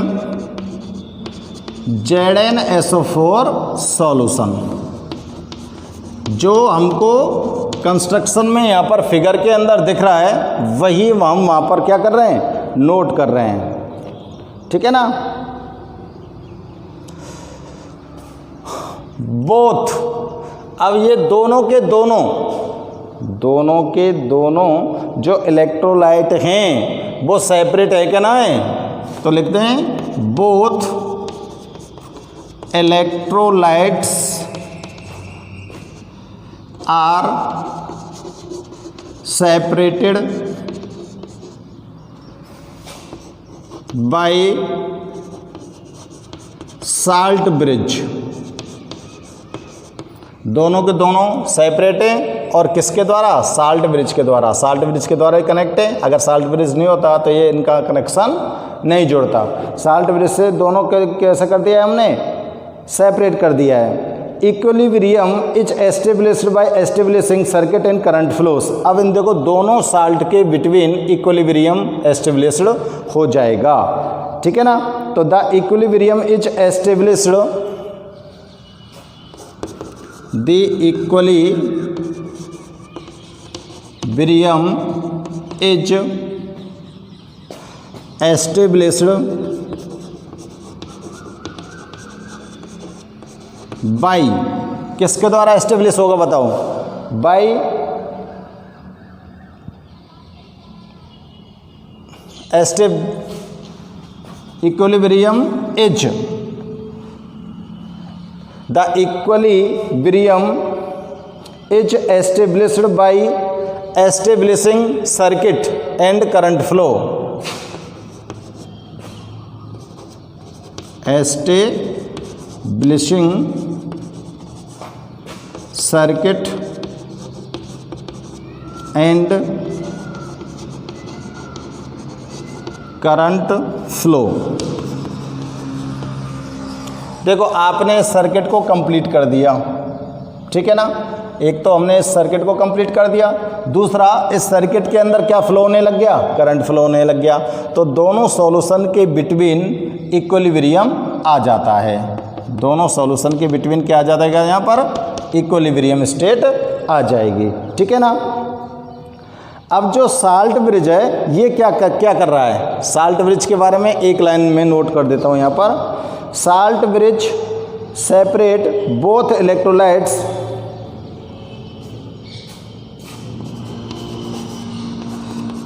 ZnSO4 solution. जो हमको construction में यहाँ पर figure के अंदर दिख रहा है वही हम वहाँ पर क्या कर रहे हैं, नोट कर रहे हैं। ठीक है ना। बोथ, अब ये दोनों के दोनों जो इलेक्ट्रोलाइट हैं वो सेपरेट है क्या ना है, तो लिखते हैं both electrolytes are separated by salt bridge। दोनों के दोनों सेपरेट हैं और किसके द्वारा, साल्ट ब्रिज के द्वारा। साल्ट ब्रिज के द्वारा ही कनेक्ट है, अगर साल्ट ब्रिज नहीं होता तो ये इनका कनेक्शन नहीं जुड़ता। साल्ट ब्रिज से दोनों के कैसे कर दिया है हमने, सेपरेट कर दिया है। Equilibrium is established by establishing circuit and current flows. अब इन देखो दोनों साल्ट के बिटवीन इक्विलिब्रियम एस्टेब्लिश्ड हो जाएगा। ठीक है ना। तो the equilibrium is established, the equilibrium is established by, किसके द्वारा एस्टेब्लिश होगा बताओ, by equilibrium is, the equilibrium is established by establishing circuit and current flow. Establishing circuit and current flow. देखो आपने इस सर्किट को कंप्लीट कर दिया, ठीक है ना, एक तो हमने इस सर्किट को कंप्लीट कर दिया, दूसरा इस सर्किट के अंदर क्या फ्लो होने लग गया, करंट फ्लो होने लग गया। तो दोनों सॉल्यूशन के बिटवीन इक्विलिब्रियम आ जाता है, दोनों सॉल्यूशन के बिटवीन क्या आ जाता है, यहाँ पर इक्विलिब्रियम स्टेट आ जाएगी, ठीक है ना। अब जो साल्ट ब्रिज है ये क्या कर रहा है, साल्ट ब्रिज के बारे में एक लाइन में नोट कर देता हूँ यहाँ पर। Salt bridge separate both electrolytes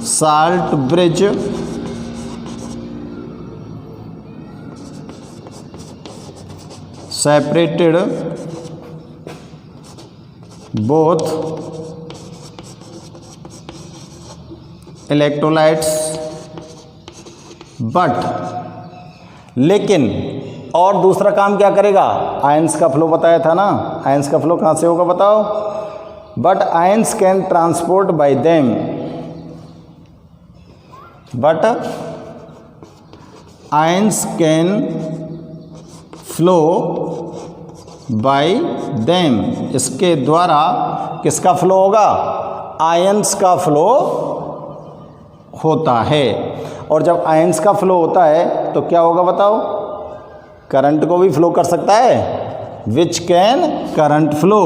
salt bridge separated both electrolytes but लेकिन और दूसरा काम क्या करेगा, आयंस का फ्लो बताया था ना, आयंस का फ्लो कहाँ से होगा बताओ, but ions can transport bye them, but ions can flow bye them, इसके द्वारा किसका फ्लो होगा, आयंस का फ्लो होता है। और जब आयंस का फ्लो होता है तो क्या होगा बताओ, करंट को भी फ्लो कर सकता है, which can current flow,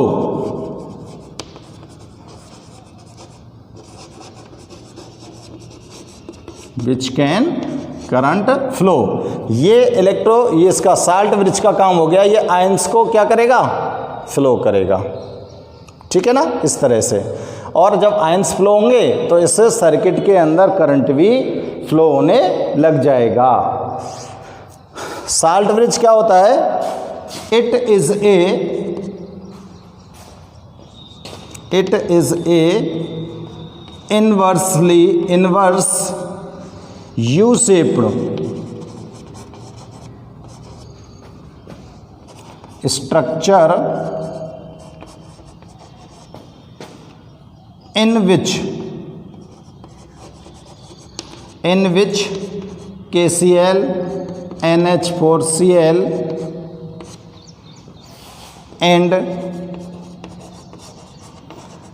which can current flow. ये ये इसका साल्ट ब्रिज का काम हो गया, ये आयंस को क्या करेगा, फ्लो करेगा, ठीक है ना, इस तरह से। और जब आयंस फ्लो होंगे तो इससे सर्किट के अंदर करंट भी फ्लो होने लग जाएगा। साल्ट ब्रिज क्या होता है, it is A inverse U shaped structure in which KCl NH4Cl and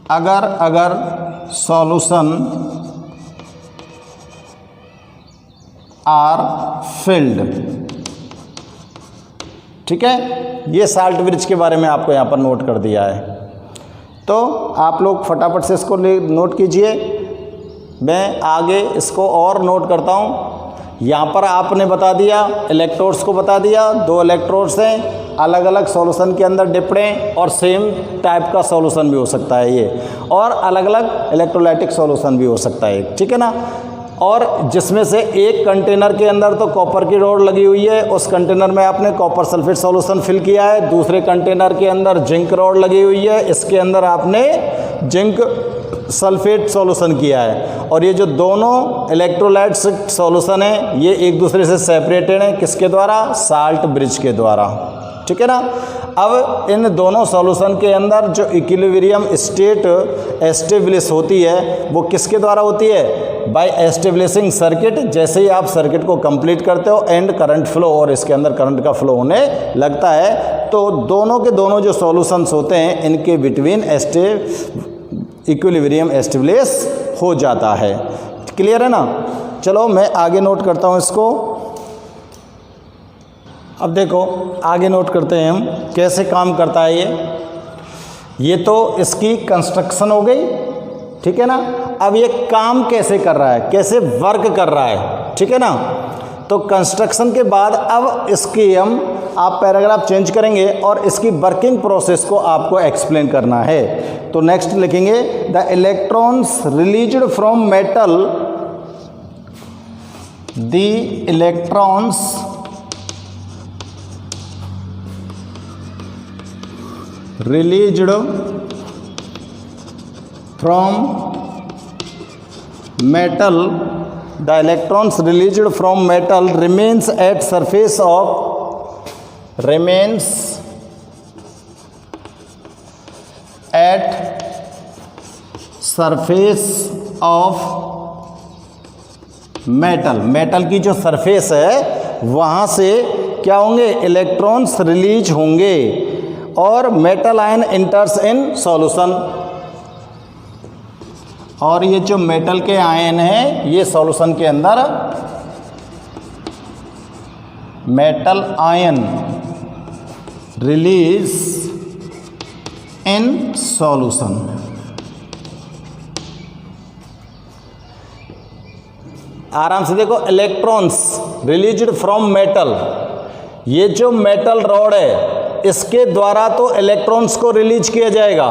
अगर सॉल्यूशन आर फिल्ड, ठीक है। ये साल्ट ब्रिज के बारे में आपको यहाँ पर नोट कर दिया है, तो आप लोग फटाफट से इसको नोट कीजिए, मैं आगे इसको और नोट करता हूँ। यहाँ पर आपने बता दिया, इलेक्ट्रोड्स को बता दिया, 2 इलेक्ट्रोड्स हैं, अलग अलग सॉल्यूशन के अंदर डिप्ड हैं और सेम टाइप का सॉल्यूशन भी हो सकता है ये, और अलग अलग इलेक्ट्रोलाइटिक सॉल्यूशन भी हो सकता है, ठीक है ना। और जिसमें से एक कंटेनर के अंदर तो कॉपर की रॉड लगी हुई है, उस कंटेनर में आपने कॉपर सल्फेट सॉल्यूशन फिल किया है, दूसरे कंटेनर के अंदर जिंक रॉड लगी हुई है, इसके अंदर आपने जिंक सल्फेट सॉल्यूशन किया है। और ये जो दोनों इलेक्ट्रोलाइट सॉल्यूशन है ये एक दूसरे से सेपरेटेड हैं, किसके द्वारा, साल्ट ब्रिज के द्वारा, ठीक है ना। अब इन दोनों सॉल्यूशन के अंदर जो इक्विलिब्रियम स्टेट एस्टेब्लिश होती है वो किसके द्वारा होती है, बाय एस्टेब्लिशिंग सर्किट। जैसे ही आप सर्किट को कंप्लीट करते हो एंड करंट फ्लो, और इसके अंदर करंट का फ्लो होने लगता है, तो दोनों के दोनों जो सॉल्यूशंस होते हैं इनके बिटवीन इक्विलिब्रियम एस्टेब्लिश हो जाता है। क्लियर है ना। चलो मैं आगे नोट करता हूँ इसको। अब देखो आगे नोट करते हैं हम कैसे काम करता है ये तो इसकी कंस्ट्रक्शन हो गई, ठीक है ना। अब ये काम कैसे कर रहा है, कैसे वर्क कर रहा है, ठीक है ना। तो कंस्ट्रक्शन के बाद अब इसकी आप पैराग्राफ चेंज करेंगे और इसकी वर्किंग प्रोसेस को आपको एक्सप्लेन करना है। तो नेक्स्ट लिखेंगे, the electrons released from metal, the electrons released from metal, the electrons released from metal remains at surface of metal। Metal की जो सरफेस है वहाँ से क्या होंगे, इलेक्ट्रॉन्स रिलीज होंगे और मेटल आयन इंटर्स इन सॉल्यूशन। और ये जो मेटल के आयन हैं ये सॉल्यूशन के अंदर metal ion release in solution. आराम से देखो, इलेक्ट्रॉन्स रिलीज्ड फ्रॉम मेटल, ये जो मेटल रॉड है इसके द्वारा तो इलेक्ट्रॉन्स को रिलीज किया जाएगा,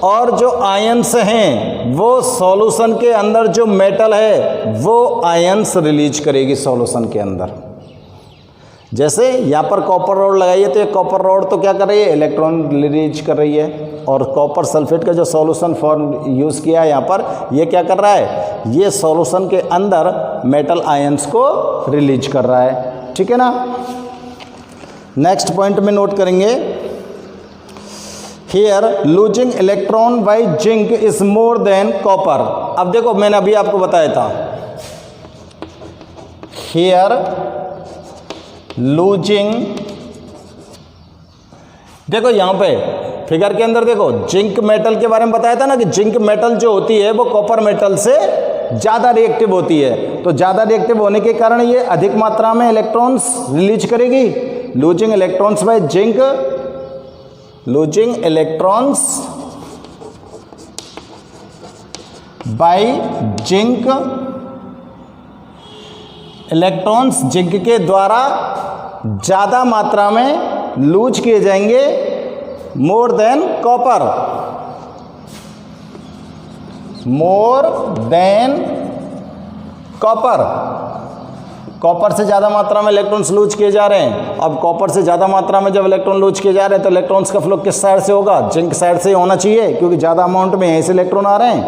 और जो आयंस हैं वो सॉल्यूशन के अंदर जो मेटल है वो आयंस रिलीज करेगी सॉल्यूशन के अंदर। जैसे यहाँ पर कॉपर रॉड लगाई है तो ये कॉपर रॉड तो क्या कर रही है, इलेक्ट्रॉन रिलीज कर रही है, और कॉपर सल्फेट का जो सॉल्यूशन फॉर्म यूज़ किया है यहाँ पर, ये क्या कर रहा है, ये सॉल्यूशन के अंदर मेटल आयंस को रिलीज कर रहा है। ठीक है ना। नेक्स्ट पॉइंट में नोट करेंगे, here losing electron by zinc is more than copper. अब देखो, मैंने अभी आपको बताया था, हियर लूजिंग, देखो यहां पे फिगर के अंदर देखो, जिंक मेटल के बारे में बताया था ना कि जिंक मेटल जो होती है वो कॉपर मेटल से ज़्यादा रिएक्टिव होती है, तो ज़्यादा रिएक्टिव होने के कारण ये अधिक मात्रा में इलेक्ट्रॉन्स रिलीज करेगी। Losing electrons bye zinc, losing electrons bye zinc, electrons zinc के द्वारा ज़्यादा मात्रा में लूज किए जाएंगे more than copper, more than copper. Copper से ज़्यादा मात्रा में इलेक्ट्रॉन्स लूज किए जा रहे हैं। अब कॉपर से ज़्यादा मात्रा में जब इलेक्ट्रॉन लूज किए जा रहे हैं तो इलेक्ट्रॉन्स का फ्लो किस साइड से होगा, जिंक साइड से होना चाहिए, क्योंकि ज़्यादा अमाउंट में यहीं से इलेक्ट्रॉन आ रहे हैं।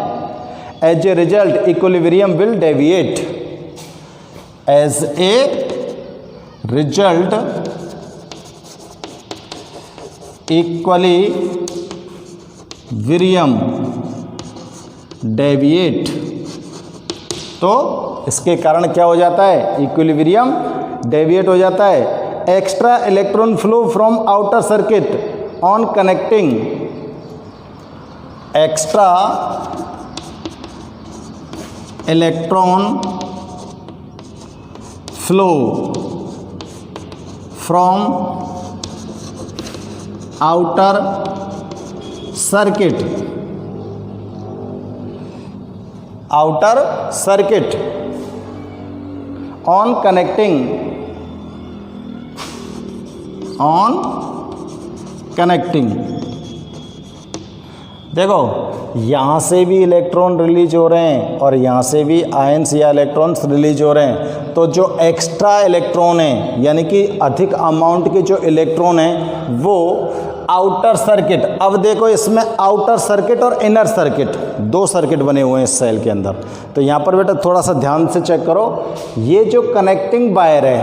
As a result equilibrium will deviate, as a result equilibrium deviate, तो इसके कारण क्या हो जाता है, इक्विलिब्रियम डेविएट हो जाता है। Extra electron flow from outer circuit on connecting, extra electron flow from outer circuit, outer circuit on connecting, on connecting. देखो यहाँ से भी इलेक्ट्रॉन रिलीज हो रहे हैं और यहाँ से भी आयंस या इलेक्ट्रॉन्स रिलीज हो रहे हैं, तो जो एक्स्ट्रा इलेक्ट्रॉन है यानी कि अधिक अमाउंट के जो इलेक्ट्रॉन हैं वो आउटर सर्किट, अब देखो इसमें आउटर सर्किट और इनर सर्किट दो सर्किट बने हुए हैं इस सेल के अंदर। तो यहाँ पर बेटा थोड़ा सा ध्यान से चेक करो, ये जो कनेक्टिंग वायर है,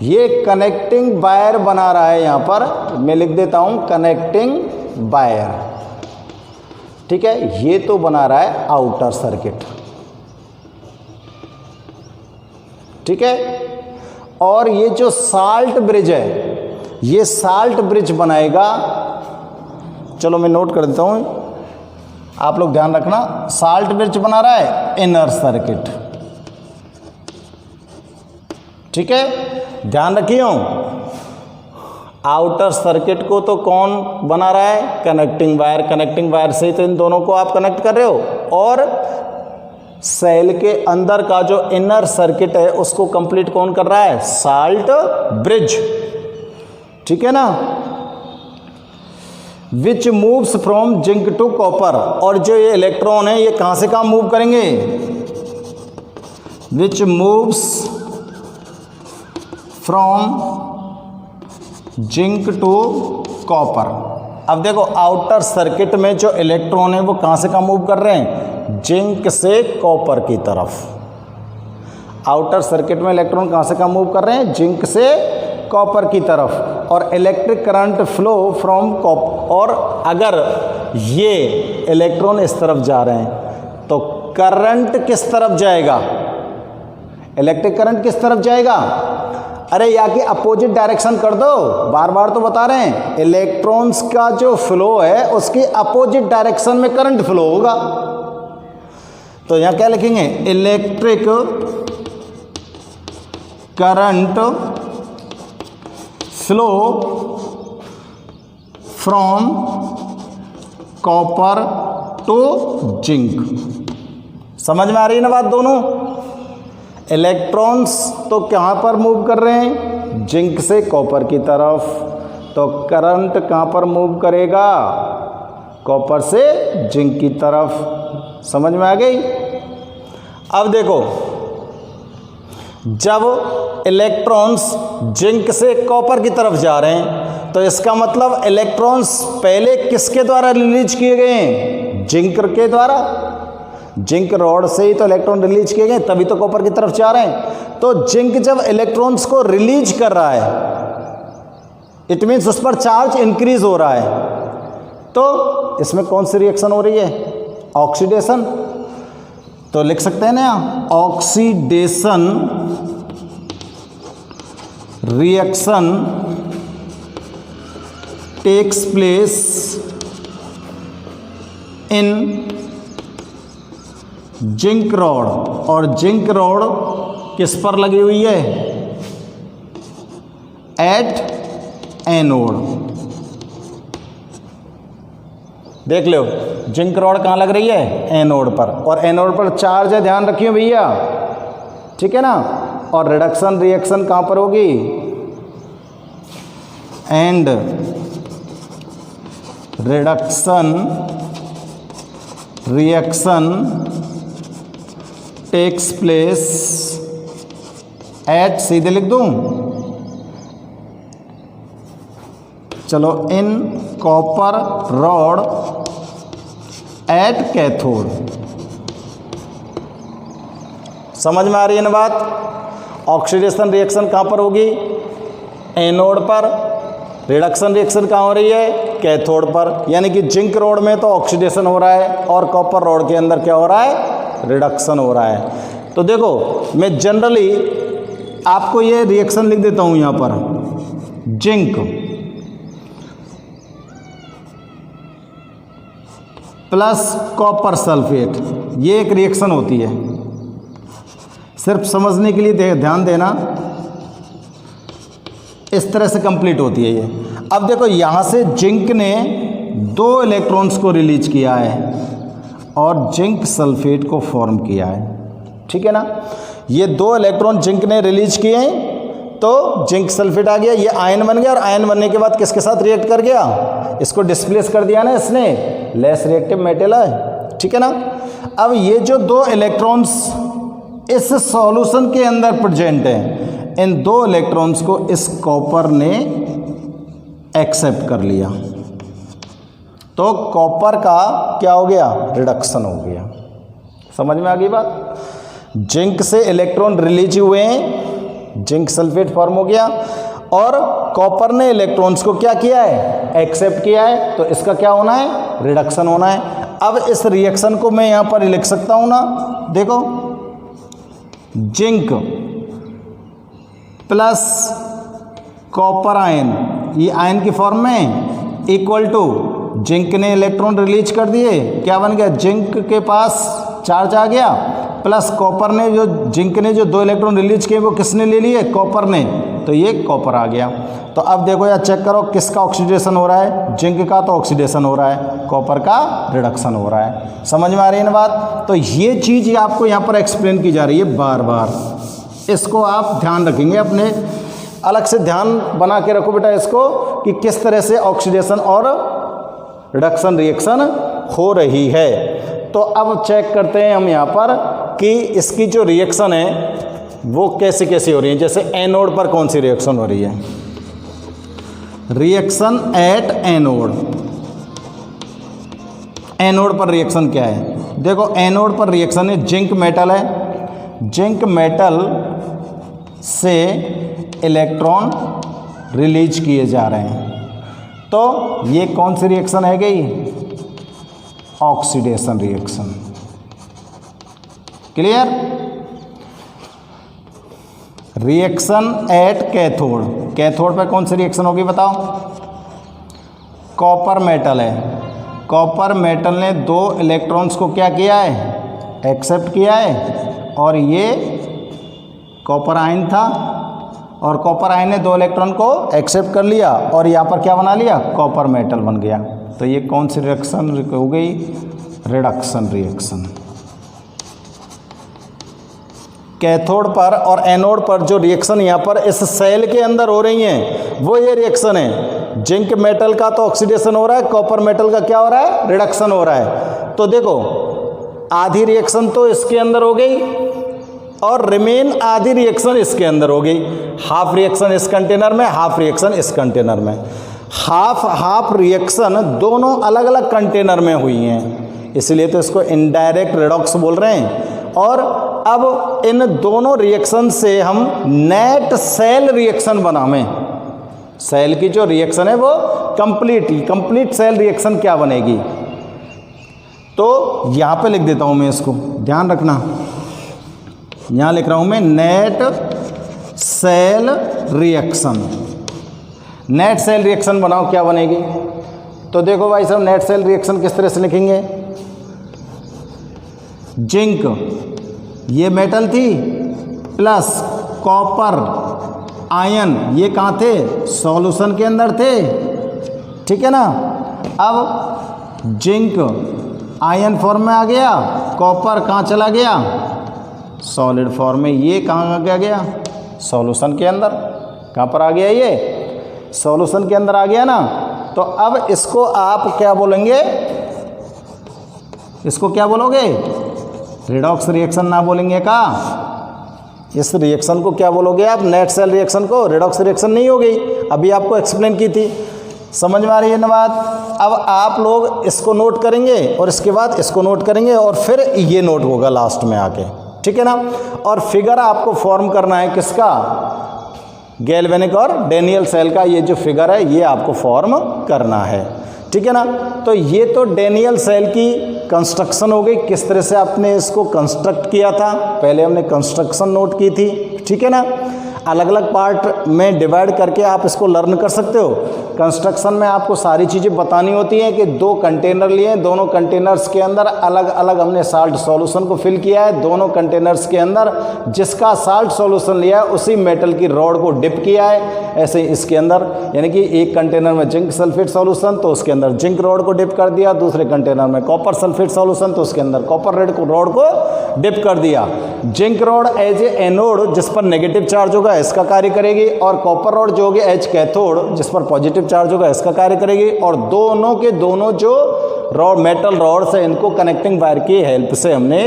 ये कनेक्टिंग वायर बना रहा है, यहाँ पर मैं लिख देता हूँ कनेक्टिंग वायर, ठीक है, ये तो बना रहा है आउटर सर्किट, ठीक है। और ये जो साल्ट ब्रिज है, ये साल्ट ब्रिज बनाएगा, चलो मैं नोट कर देता हूँ, आप लोग ध्यान रखना, साल्ट ब्रिज बना रहा है इनर सर्किट, ठीक है, ध्यान रखियो। आउटर सर्किट को तो कौन बना रहा है, कनेक्टिंग वायर, कनेक्टिंग वायर से तो इन दोनों को आप कनेक्ट कर रहे हो, और सेल के अंदर का जो इनर सर्किट है उसको कंप्लीट कौन कर रहा है, साल्ट ब्रिज, ठीक है ना। Which moves from zinc to copper, और जो ये इलेक्ट्रॉन है ये कहां से कहां मूव करेंगे, which moves from zinc to copper. अब देखो आउटर सर्किट में जो इलेक्ट्रॉन है वो कहां से कहां मूव कर रहे हैं, जिंक से कॉपर की तरफ। आउटर सर्किट में इलेक्ट्रॉन कहां से कहां मूव कर रहे हैं, जिंक से कॉपर की तरफ, और electric current flow from copper. और अगर ये इलेक्ट्रॉन इस तरफ जा रहे हैं तो करंट किस तरफ जाएगा, इलेक्ट्रिक करंट किस तरफ जाएगा, अरे या कि अपोजिट डायरेक्शन कर दो, बार बार तो बता रहे हैं इलेक्ट्रॉन्स का जो फ्लो है उसके अपोजिट डायरेक्शन में करंट फ्लो होगा। तो यहां क्या लिखेंगे, electric current flow from copper two zinc. समझ में आ रही है ना बात दोनों? इलेक्ट्रॉन्स तो कहाँ पर मूव कर रहे हैं, जिंक से कॉपर की तरफ, तो करंट कहाँ पर मूव करेगा, कॉपर से जिंक की तरफ। समझ में आ गई? अब देखो, जब इलेक्ट्रॉन्स जिंक से कॉपर की तरफ जा रहे हैं तो इसका मतलब इलेक्ट्रॉन्स पहले किसके द्वारा रिलीज किए गए हैं, जिंक के द्वारा। जिंक रॉड से ही तो इलेक्ट्रॉन रिलीज किए गए, तभी तो कॉपर की तरफ जा रहे हैं। तो जिंक जब इलेक्ट्रॉन्स को रिलीज कर रहा है इट मीन्स उस पर चार्ज इंक्रीज हो रहा है, तो इसमें कौन सी रिएक्शन हो रही है, ऑक्सीडेशन। तो लिख सकते हैं ना, oxidation reaction takes place in zinc rod. और जिंक रॉड किस पर लगी हुई है, एट एनोड। देख लो, जिंक रॉड कहाँ लग रही है, एनोड पर, और एनोड पर चार्ज है, ध्यान रखिए भैया, ठीक है ना। और रिडक्शन रिएक्शन कहाँ पर होगी, and reduction reaction takes place at, सीधे लिख दूं, चलो, in copper rod at cathode. समझ में आ रही है ना बात? ऑक्सीडेशन रिएक्शन कहाँ पर होगी, एनोड पर, रिडक्शन रिएक्शन कहाँ हो रही है, कैथोड पर। यानी कि जिंक रॉड में तो ऑक्सीडेशन हो रहा है और कॉपर रॉड के अंदर क्या हो रहा है, रिडक्शन हो रहा है। तो देखो, मैं जनरली आपको ये रिएक्शन लिख देता हूँ यहाँ पर, जिंक प्लस कॉपर सल्फेट, ये एक रिएक्शन होती है। सिर्फ समझने के लिए ध्यान देना, इस तरह से कंप्लीट होती है ये। अब देखो, यहाँ से जिंक ने 2 इलेक्ट्रॉन्स को रिलीज किया है और जिंक सल्फेट को फॉर्म किया है, ठीक है ना। ये 2 इलेक्ट्रॉन जिंक ने रिलीज किए हैं तो जिंक सल्फेट आ गया, ये आयन बन गया, और आयन बनने के बाद किसके साथ रिएक्ट कर गया, इसको डिस्प्लेस कर दिया ना इसने, लेस रिएक्टिव मेटल है, ठीक है ना। अब ये जो 2 इलेक्ट्रॉन्स इस सॉल्यूशन के अंदर प्रेजेंट हैं, इन 2 इलेक्ट्रॉन्स को इस कॉपर ने एक्सेप्ट कर लिया, तो कॉपर का क्या हो गया, रिडक्शन हो गया। समझ में आ गई बात? जिंक से इलेक्ट्रॉन रिलीज हुए हैं, जिंक सल्फेट फॉर्म हो गया, और कॉपर ने इलेक्ट्रॉन्स को क्या किया है, एक्सेप्ट किया है, तो इसका क्या होना है, रिडक्शन होना है। अब इस रिएक्शन को मैं यहाँ पर लिख सकता हूँ ना, देखो, जिंक प्लस कॉपर आयन, ये आयन की फॉर्म में, इक्वल टू जिंक ने इलेक्ट्रॉन रिलीज कर दिए, क्या बन गया, जिंक के पास चार्ज आ गया, प्लस कॉपर ने जो, जिंक ने जो 2 इलेक्ट्रॉन रिलीज किए वो किसने ले लिए, कॉपर ने, तो ये कॉपर आ गया। तो अब देखो यार, चेक करो किसका ऑक्सीडेशन हो रहा है, जिंक का तो ऑक्सीडेशन हो रहा है, कॉपर का रिडक्शन हो रहा है। समझ में आ रही है ना बात? तो ये चीज़ आपको यहाँ पर एक्सप्लेन की जा रही है बार बार, इसको आप ध्यान रखेंगे, अपने अलग से ध्यान बना के रखो बेटा इसको, कि किस तरह से ऑक्सीडेशन और रिडक्शन रिएक्शन हो रही है। तो अब चेक करते हैं हम यहाँ पर कि इसकी जो रिएक्शन है वो कैसे कैसे हो रही है। जैसे एनोड पर कौन सी रिएक्शन हो रही है, रिएक्शन एट एनोड, एनोड पर रिएक्शन क्या है, देखो एनोड पर रिएक्शन है, जिंक मेटल है, जिंक मेटल से इलेक्ट्रॉन रिलीज किए जा रहे हैं, तो ये कौन सी रिएक्शन है गई, oxidation reaction. Clear? Reaction at cathode, cathode पे कौन सी रिएक्शन होगी बताओ? कॉपर मेटल है, कॉपर मेटल ने 2 इलेक्ट्रॉन्स को क्या किया है? एक्सेप्ट किया है, और ये कॉपर आयन था और कॉपर आयन ने 2 इलेक्ट्रॉन को एक्सेप्ट कर लिया और यहाँ पर क्या बना लिया? कॉपर मेटल बन गया। तो ये कौन सी रिएक्शन हो गई? Reduction reaction. कैथोड पर और एनोड पर जो रिएक्शन यहाँ पर इस सेल के अंदर हो रही हैं वो ये रिएक्शन है। जिंक मेटल का तो ऑक्सीडेशन हो रहा है, कॉपर मेटल का क्या हो रहा है? रिडक्शन हो रहा है। तो देखो आधी रिएक्शन तो इसके अंदर हो गई और रिमेन आधी रिएक्शन इसके अंदर हो गई। हाफ रिएक्शन इस कंटेनर में, हाफ रिएक्शन इस कंटेनर में। हाफ रिएक्शन दोनों अलग अलग कंटेनर में हुई हैं, इसलिए तो इसको इनडायरेक्ट रिडॉक्स बोल रहे हैं। और अब इन दोनों रिएक्शन से हम नेट सेल रिएक्शन बनावें। सेल की जो रिएक्शन है वो कंप्लीट सेल रिएक्शन क्या बनेगी? तो यहाँ पे लिख देता हूँ मैं, इसको ध्यान रखना। यहाँ लिख रहा हूँ मैं net cell reaction. Net cell reaction बनाओ, क्या बनेगी? तो देखो भाई साहब, नेट सेल रिएक्शन किस तरह से लिखेंगे? जिंक ये मेटल थी प्लस कॉपर आयन, ये कहाँ थे? सॉल्यूशन के अंदर थे, ठीक है ना। अब जिंक आयन फॉर्म में आ गया, कॉपर कहाँ चला गया? सॉलिड फॉर्म में। ये कहाँ गया? सॉल्यूशन के अंदर। कहाँ पर आ गया? ये सॉल्यूशन के अंदर आ गया ना। तो अब इसको आप क्या बोलेंगे? इसको क्या बोलोगे? रिडॉक्स रिएक्शन ना बोलेंगे का? इस रिएक्शन को क्या बोलोगे आप? नेट सेल रिएक्शन को। रिडॉक्स रिएक्शन नहीं हो गई, अभी आपको एक्सप्लेन की थी। समझ में आ रही है ना बात? अब आप लोग इसको नोट करेंगे और इसके बाद इसको नोट करेंगे और फिर ये नोट होगा लास्ट में आके, ठीक है ना। और फिगर आपको फॉर्म करना है किसका? गैल्वेनिक और डेनियल सेल का। ये जो फिगर है ये आपको फॉर्म करना है, ठीक है ना। तो ये तो डेनियल सेल की कंस्ट्रक्शन हो गई, किस तरह से आपने इसको कंस्ट्रक्ट किया था। पहले हमने कंस्ट्रक्शन नोट की थी, ठीक है ना। अलग अलग पार्ट में डिवाइड करके आप इसको लर्न कर सकते हो। कंस्ट्रक्शन में आपको सारी चीज़ें बतानी होती हैं कि 2 कंटेनर लिए, दोनों कंटेनर्स के अंदर अलग अलग हमने साल्ट सॉल्यूशन को फिल किया है। दोनों कंटेनर्स के अंदर जिसका साल्ट सॉल्यूशन लिया है उसी मेटल की रॉड को डिप किया है। ऐसे इसके अंदर यानी कि एक कंटेनर में जिंक सल्फेट सॉल्यूशन तो उसके अंदर जिंक रॉड को डिप कर दिया, दूसरे कंटेनर में कॉपर सल्फेट सॉल्यूशन तो उसके अंदर कॉपर रॉड को डिप कर दिया। Zinc rod as a anode जिस पर नेगेटिव चार्ज होगा इसका कार्य करेगी, और कॉपर रॉड जो होगी एज कैथोड जिस पर पॉजिटिव चार्ज होगा इसका कार्य करेगी। और दोनों के दोनों जो रॉड मेटल रॉड्स है इनको कनेक्टिंग वायर की हेल्प से हमने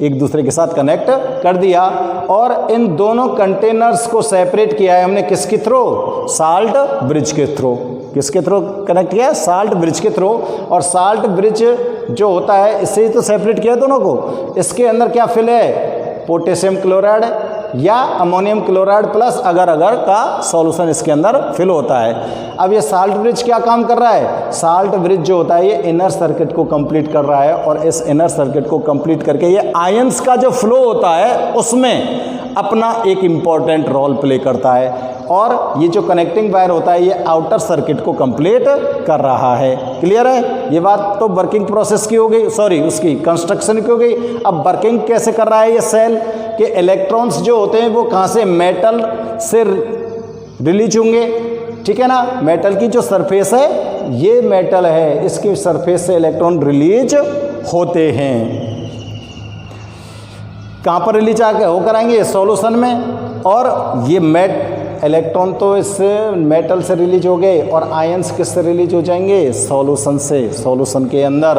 एक दूसरे के साथ कनेक्ट कर दिया और इन दोनों कंटेनर्स को सेपरेट किया है हमने किसके थ्रू? साल्ट ब्रिज के थ्रू। किसके थ्रू कनेक्ट किया? साल्ट ब्रिज के थ्रू। और साल्ट ब्रिज जो होता है इससे ही तो सेपरेट किया दोनों को। इसके अंदर क्या फिल है? पोटेशियम क्लोराइड या अमोनियम क्लोराइड प्लस अगर अगर का सॉल्यूशन इसके अंदर फिल होता है। अब ये साल्ट ब्रिज क्या काम कर रहा है? साल्ट ब्रिज जो होता है ये इनर सर्किट को कंप्लीट कर रहा है और इस इनर सर्किट को कंप्लीट करके ये आयंस का जो फ्लो होता है उसमें अपना एक इम्पॉर्टेंट रोल प्ले करता है। और ये जो कनेक्टिंग वायर होता है ये आउटर सर्किट को कंप्लीट कर रहा है। क्लियर है? ये बात तो वर्किंग प्रोसेस की हो गई, सॉरी उसकी कंस्ट्रक्शन की हो गई। अब वर्किंग कैसे कर रहा है ये सेल के इलेक्ट्रॉन्स जो होते हैं वो कहाँ से? मेटल से रिलीज होंगे, ठीक है ना। मेटल की जो सरफेस है ये मेटल है, इसकी सरफेस से इलेक्ट्रॉन रिलीज होते हैं। कहाँ पर रिलीज आकर होकर आएंगे? सॉल्यूशन में। और ये इलेक्ट्रॉन तो इस मेटल से रिलीज हो गए और आयंस किससे रिलीज हो जाएंगे? सॉल्यूशन से, सॉल्यूशन के अंदर।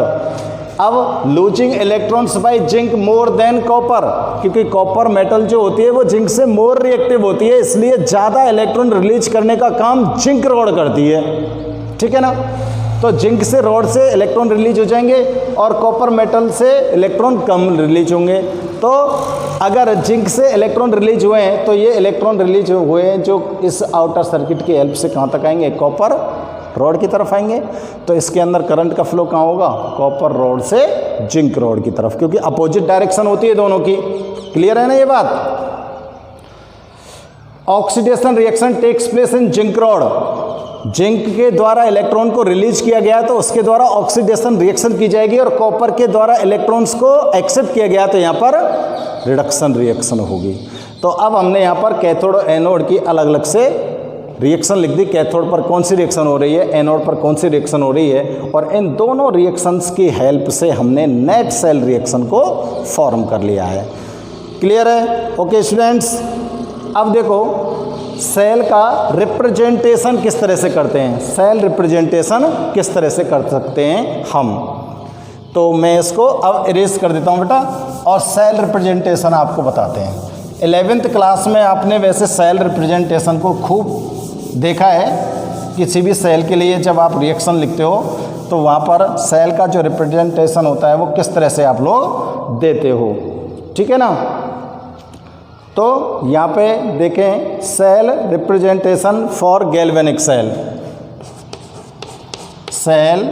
अब losing electrons bye zinc more than copper, क्योंकि कॉपर मेटल जो होती है वो जिंक से मोर रिएक्टिव होती है, इसलिए ज़्यादा इलेक्ट्रॉन रिलीज करने का काम जिंक रॉड करती है, ठीक है ना। तो जिंक से रॉड से इलेक्ट्रॉन रिलीज हो जाएंगे और कॉपर मेटल से इलेक्ट्रॉन कम रिलीज होंगे। तो अगर जिंक से इलेक्ट्रॉन रिलीज हुए हैं तो ये इलेक्ट्रॉन रिलीज हुए हैं जो इस आउटर सर्किट की हेल्प से कहाँ तक आएंगे? कॉपर रॉड की तरफ आएंगे। तो इसके अंदर करंट का फ्लो कहाँ होगा? कॉपर रॉड से जिंक रॉड की तरफ, क्योंकि अपोजिट डायरेक्शन होती है दोनों की। क्लियर है ना ये बात? Oxidation reaction takes place in zinc rod, zinc के द्वारा इलेक्ट्रॉन को रिलीज किया गया तो उसके द्वारा ऑक्सीडेशन रिएक्शन की जाएगी, और कॉपर के द्वारा इलेक्ट्रॉन्स को एक्सेप्ट किया गया तो यहाँ पर रिडक्शन रिएक्शन होगी। तो अब हमने यहाँ पर कैथोड और एनोड की अलग अलग से रिएक्शन लिख दी, कैथोड पर कौन सी रिएक्शन हो रही है, एनोड पर कौन सी रिएक्शन हो रही है, और इन दोनों रिएक्शंस की हेल्प से हमने नेट सेल रिएक्शन को फॉर्म कर लिया है। क्लियर है? ओके स्टूडेंट्स, अब देखो सेल का रिप्रेजेंटेशन किस तरह से करते हैं, सेल रिप्रेजेंटेशन किस तरह से कर सकते हैं हम। तो मैं इसको अब इरेज कर देता हूँ बेटा, और सेल रिप्रेजेंटेशन आपको बताते हैं। 11th क्लास में आपने वैसे सेल रिप्रेजेंटेशन को खूब देखा है। किसी भी सेल के लिए जब आप रिएक्शन लिखते हो तो वहाँ पर सेल का जो रिप्रेजेंटेशन होता है वो किस तरह से आप लोग देते हो, ठीक है ना। तो यहाँ पे देखें cell representation for galvanic cell, cell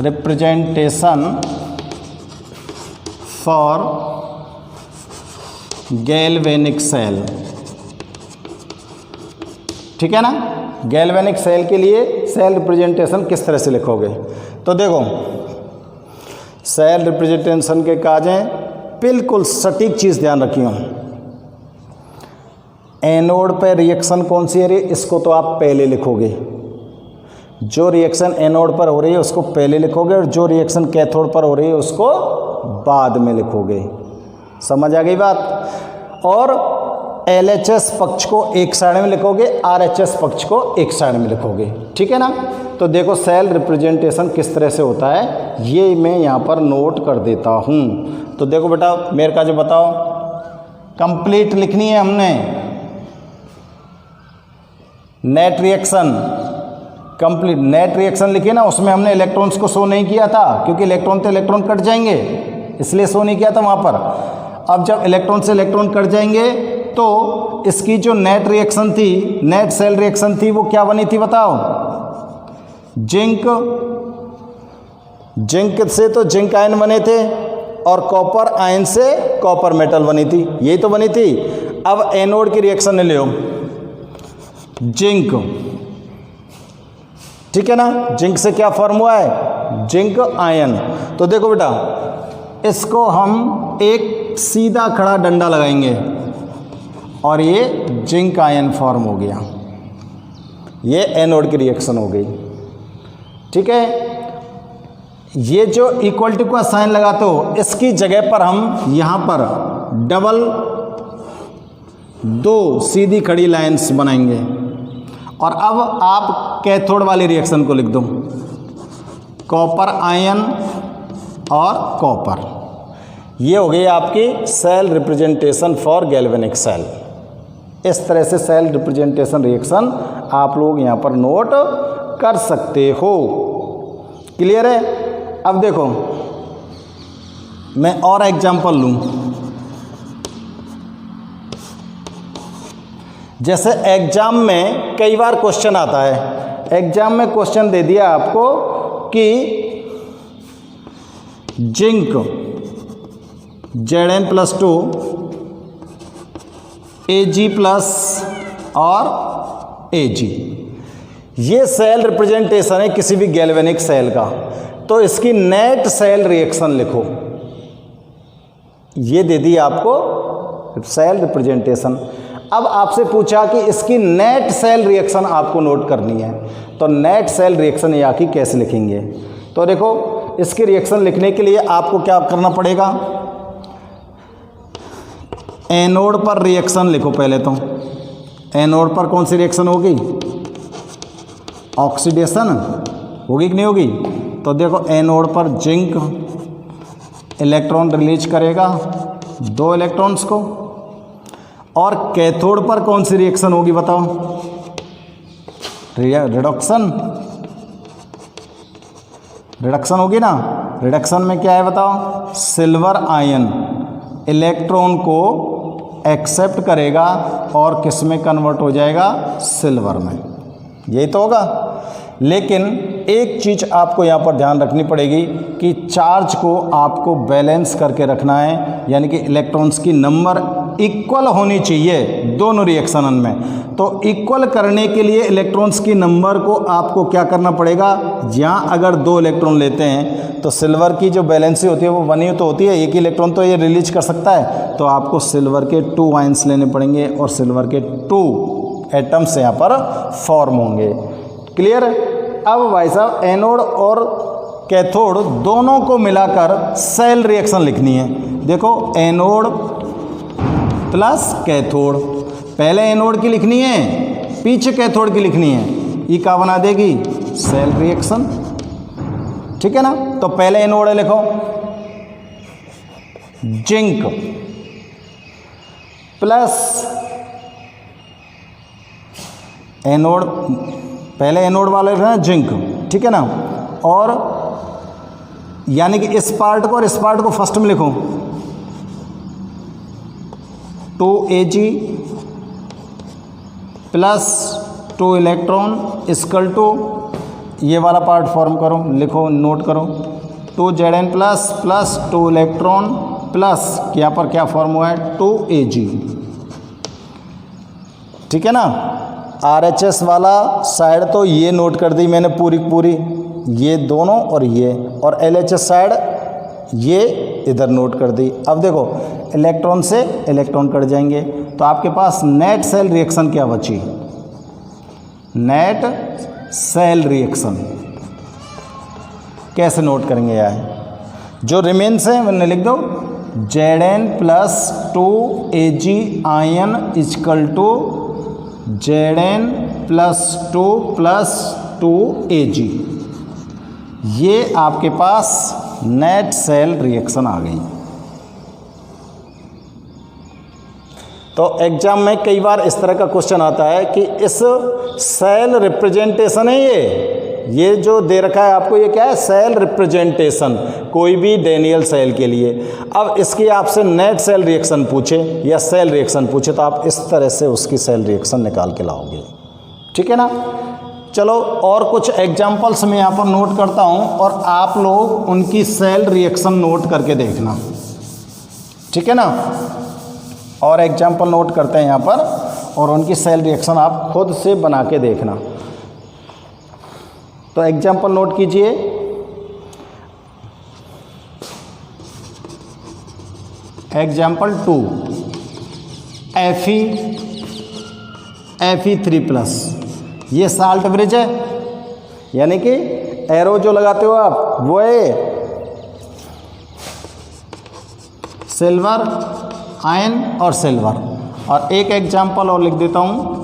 representation for galvanic cell, ठीक है ना। गैल्वेनिक सेल के लिए सेल रिप्रेजेंटेशन किस तरह से लिखोगे, तो देखो सेल रिप्रेजेंटेशन के काजें बिल्कुल सटीक चीज़ ध्यान रखियो। एनोड पे रिएक्शन कौन सी है रही, इसको तो आप पहले लिखोगे, जो रिएक्शन एनोड पर हो रही है उसको पहले लिखोगे, और जो रिएक्शन कैथोड पर हो रही है उसको बाद में लिखोगे। समझ आ गई बात। और LHS पक्ष को एक साइड में लिखोगे, RHS पक्ष को एक साइड में लिखोगे, ठीक है ना। तो देखो सेल रिप्रेजेंटेशन किस तरह से होता है ये मैं यहाँ पर नोट कर देता हूँ। तो देखो बेटा मेरे का जो बताओ, कंप्लीट लिखनी है हमने net reaction, complete net reaction लिखी ना, उसमें हमने इलेक्ट्रॉन्स को शो नहीं किया था क्योंकि इलेक्ट्रॉन तो इलेक्ट्रॉन कट जाएंगे, इसलिए शो नहीं किया था वहाँ पर। अब जब इलेक्ट्रॉन से इलेक्ट्रॉन कट जाएंगे तो इसकी जो नेट रिएक्शन थी, नेट सेल रिएक्शन थी, वो क्या बनी थी बताओ। जिंक, जिंक से तो जिंक आयन बने थे, और कॉपर आयन से कॉपर मेटल बनी थी, यही तो बनी थी। अब एनोड की रिएक्शन ले लो, जिंक, ठीक है ना, जिंक से क्या फॉर्म हुआ है, जिंक आयन। तो देखो बेटा इसको हम एक सीधा खड़ा डंडा लगाएंगे और ये जिंक आयन फॉर्म हो गया, ये एनोड की रिएक्शन हो गई, ठीक है। ये जो इक्वलिटी का साइन लगाते हो इसकी जगह पर हम यहाँ पर डबल दो सीधी खड़ी लाइंस बनाएंगे, और अब आप कैथोड वाली रिएक्शन को लिख दो, कॉपर आयन और कॉपर। ये हो गई आपकी cell representation for galvanic cell. इस तरह से सेल रिप्रेजेंटेशन रिएक्शन आप लोग यहाँ पर नोट कर सकते हो। क्लियर है? अब देखो मैं और एग्जांपल लूँ, जैसे एग्जाम में कई बार क्वेश्चन आता है, एग्जाम में क्वेश्चन दे दिया आपको कि जिंक Zn+2 Ag+ और Ag, ये सेल रिप्रेजेंटेशन है किसी भी गैल्वेनिक सेल का। तो इसकी नेट सेल रिएक्शन लिखो, ये दे दी आपको सेल रिप्रेजेंटेशन। अब आपसे पूछा कि इसकी नेट सेल रिएक्शन आपको नोट करनी है, तो नेट सेल रिएक्शन यहाँ की कैसे लिखेंगे। तो देखो इसकी रिएक्शन लिखने के लिए आपको क्या करना पड़ेगा, एनोड पर रिएक्शन लिखो पहले तो। एनोड पर कौन सी रिएक्शन होगी, ऑक्सीडेशन होगी कि नहीं होगी। तो देखो एनोड पर जिंक इलेक्ट्रॉन रिलीज करेगा 2 इलेक्ट्रॉन्स को, और कैथोड पर कौन सी रिएक्शन होगी बताओ, रिडक्शन, रिडक्शन होगी ना। रिडक्शन में क्या है बताओ, सिल्वर आयन इलेक्ट्रॉन को एक्सेप्ट करेगा और किस में कन्वर्ट हो जाएगा, सिल्वर में, यही तो होगा। लेकिन एक चीज़ आपको यहाँ पर ध्यान रखनी पड़ेगी कि चार्ज को आपको बैलेंस करके रखना है, यानी कि इलेक्ट्रॉन्स की नंबर इक्वल होनी चाहिए, दोनों रिएक्शन में। तो इक्वल करने के लिए इलेक्ट्रॉन्स की नंबर को आपको क्या करना पड़ेगा, यहाँ अगर 2 इलेक्ट्रॉन लेते हैं तो सिल्वर की जो वैलेंसी होती है वो 1 ही तो होती है, एक ही इलेक्ट्रॉन तो ये रिलीज कर सकता है, तो आपको सिल्वर के 2 आयंस लेने पड़ेंगे और सिल्वर के 2 एटम्स यहाँ पर फॉर्म होंगे। क्लियर। अब भाई साहब एनोड और कैथोड दोनों को मिलाकर सेल रिएक्शन लिखनी है। देखो एनोड प्लस कैथोड, पहले एनोड की लिखनी है, पीछे कैथोड की लिखनी है, ये क्या बना देगी, सेल रिएक्शन। ठीक है ना। तो पहले एनोड है, लिखो जिंक प्लस एनोड, पहले एनोड वाले हैं जिंक, ठीक है ना। और यानी कि इस पार्ट को और इस पार्ट को फर्स्ट में लिखो 2Ag plus 2 electron equal to ये वाला पार्ट फॉर्म करो, लिखो नोट करो 2Zn प्लस 2 इलेक्ट्रॉन प्लस यहाँ पर क्या फॉर्म हुआ है 2Ag। ठीक है ना। RHS वाला साइड तो ये नोट कर दी मैंने पूरी ये दोनों और ये, और LHS साइड ये इधर नोट कर दी। अब देखो इलेक्ट्रॉन से इलेक्ट्रॉन कट जाएंगे तो आपके पास नेट सेल रिएक्शन क्या बची, नेट सेल रिएक्शन कैसे नोट करेंगे यार, जो रिमेन्स है मैंने लिख दो Zn plus 2Ag ion equal to Zn plus 2 ये आपके पास नेट सेल रिएक्शन आ गई। तो एग्जाम में कई बार इस तरह का क्वेश्चन आता है कि इस सेल रिप्रेजेंटेशन है ये जो दे रखा है आपको, ये क्या है, सेल रिप्रेजेंटेशन, कोई भी डेनियल सेल के लिए। अब इसकी आपसे नेट सेल रिएक्शन पूछे या सेल रिएक्शन पूछे तो आप इस तरह से उसकी सेल रिएक्शन निकाल के लाओगे। ठीक है ना। चलो और कुछ एग्जाम्पल्स मैं यहाँ पर नोट करता हूँ और आप लोग उनकी सेल रिएक्शन नोट करके देखना। ठीक है ना। और एग्जाम्पल नोट करते हैं यहाँ पर और उनकी सेल रिएक्शन आप खुद से बना के देखना। तो एग्जाम्पल नोट कीजिए। एग्जाम्पल 2 Fe3+, ये साल्ट ब्रिज है, यानी कि एरो जो लगाते हो आप वो है सिल्वर आयन और सिल्वर। और एक एग्जाम्पल और लिख देता हूँ,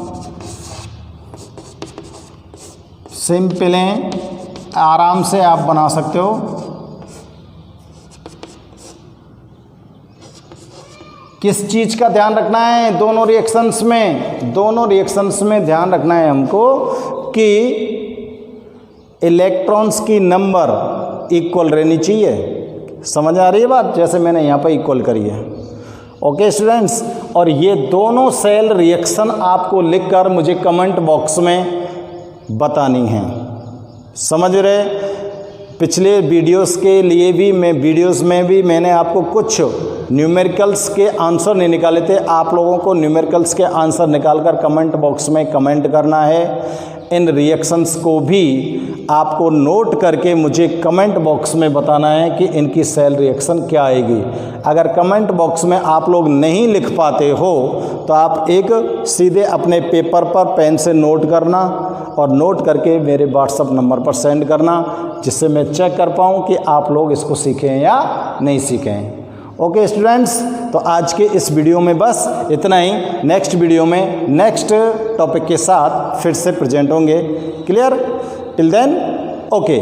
सिंपल है, आराम से आप बना सकते हो। किस चीज़ का ध्यान रखना है दोनों रिएक्शंस में ध्यान रखना है हमको कि इलेक्ट्रॉन्स की नंबर इक्वल रहनी चाहिए। समझ आ रही है बात, जैसे मैंने यहाँ पर इक्वल करी है। ओके स्टूडेंट्स, और ये दोनों सेल रिएक्शन आपको लिखकर मुझे कमेंट बॉक्स में बतानी है। समझ रहे। पिछले वीडियोस के लिए भी वीडियोस में भी मैंने आपको कुछ न्यूमेरिकल्स के आंसर नहीं निकाले थे। आप लोगों को न्यूमेरिकल्स के आंसर निकालकर कमेंट बॉक्स में कमेंट करना है। इन रिएक्शंस को भी आपको नोट करके मुझे कमेंट बॉक्स में बताना है कि इनकी सेल रिएक्शन क्या आएगी। अगर कमेंट बॉक्स में आप लोग नहीं लिख पाते हो तो आप एक सीधे अपने पेपर पर पेन से नोट करना और नोट करके मेरे व्हाट्सएप नंबर पर सेंड करना, जिससे मैं चेक कर पाऊँ कि आप लोग इसको सीखें या नहीं सीखें। ओके स्टूडेंट्स, तो आज के इस वीडियो में बस इतना ही। नेक्स्ट वीडियो में नेक्स्ट टॉपिक के साथ फिर से प्रेजेंट होंगे। क्लियर? Till then okay.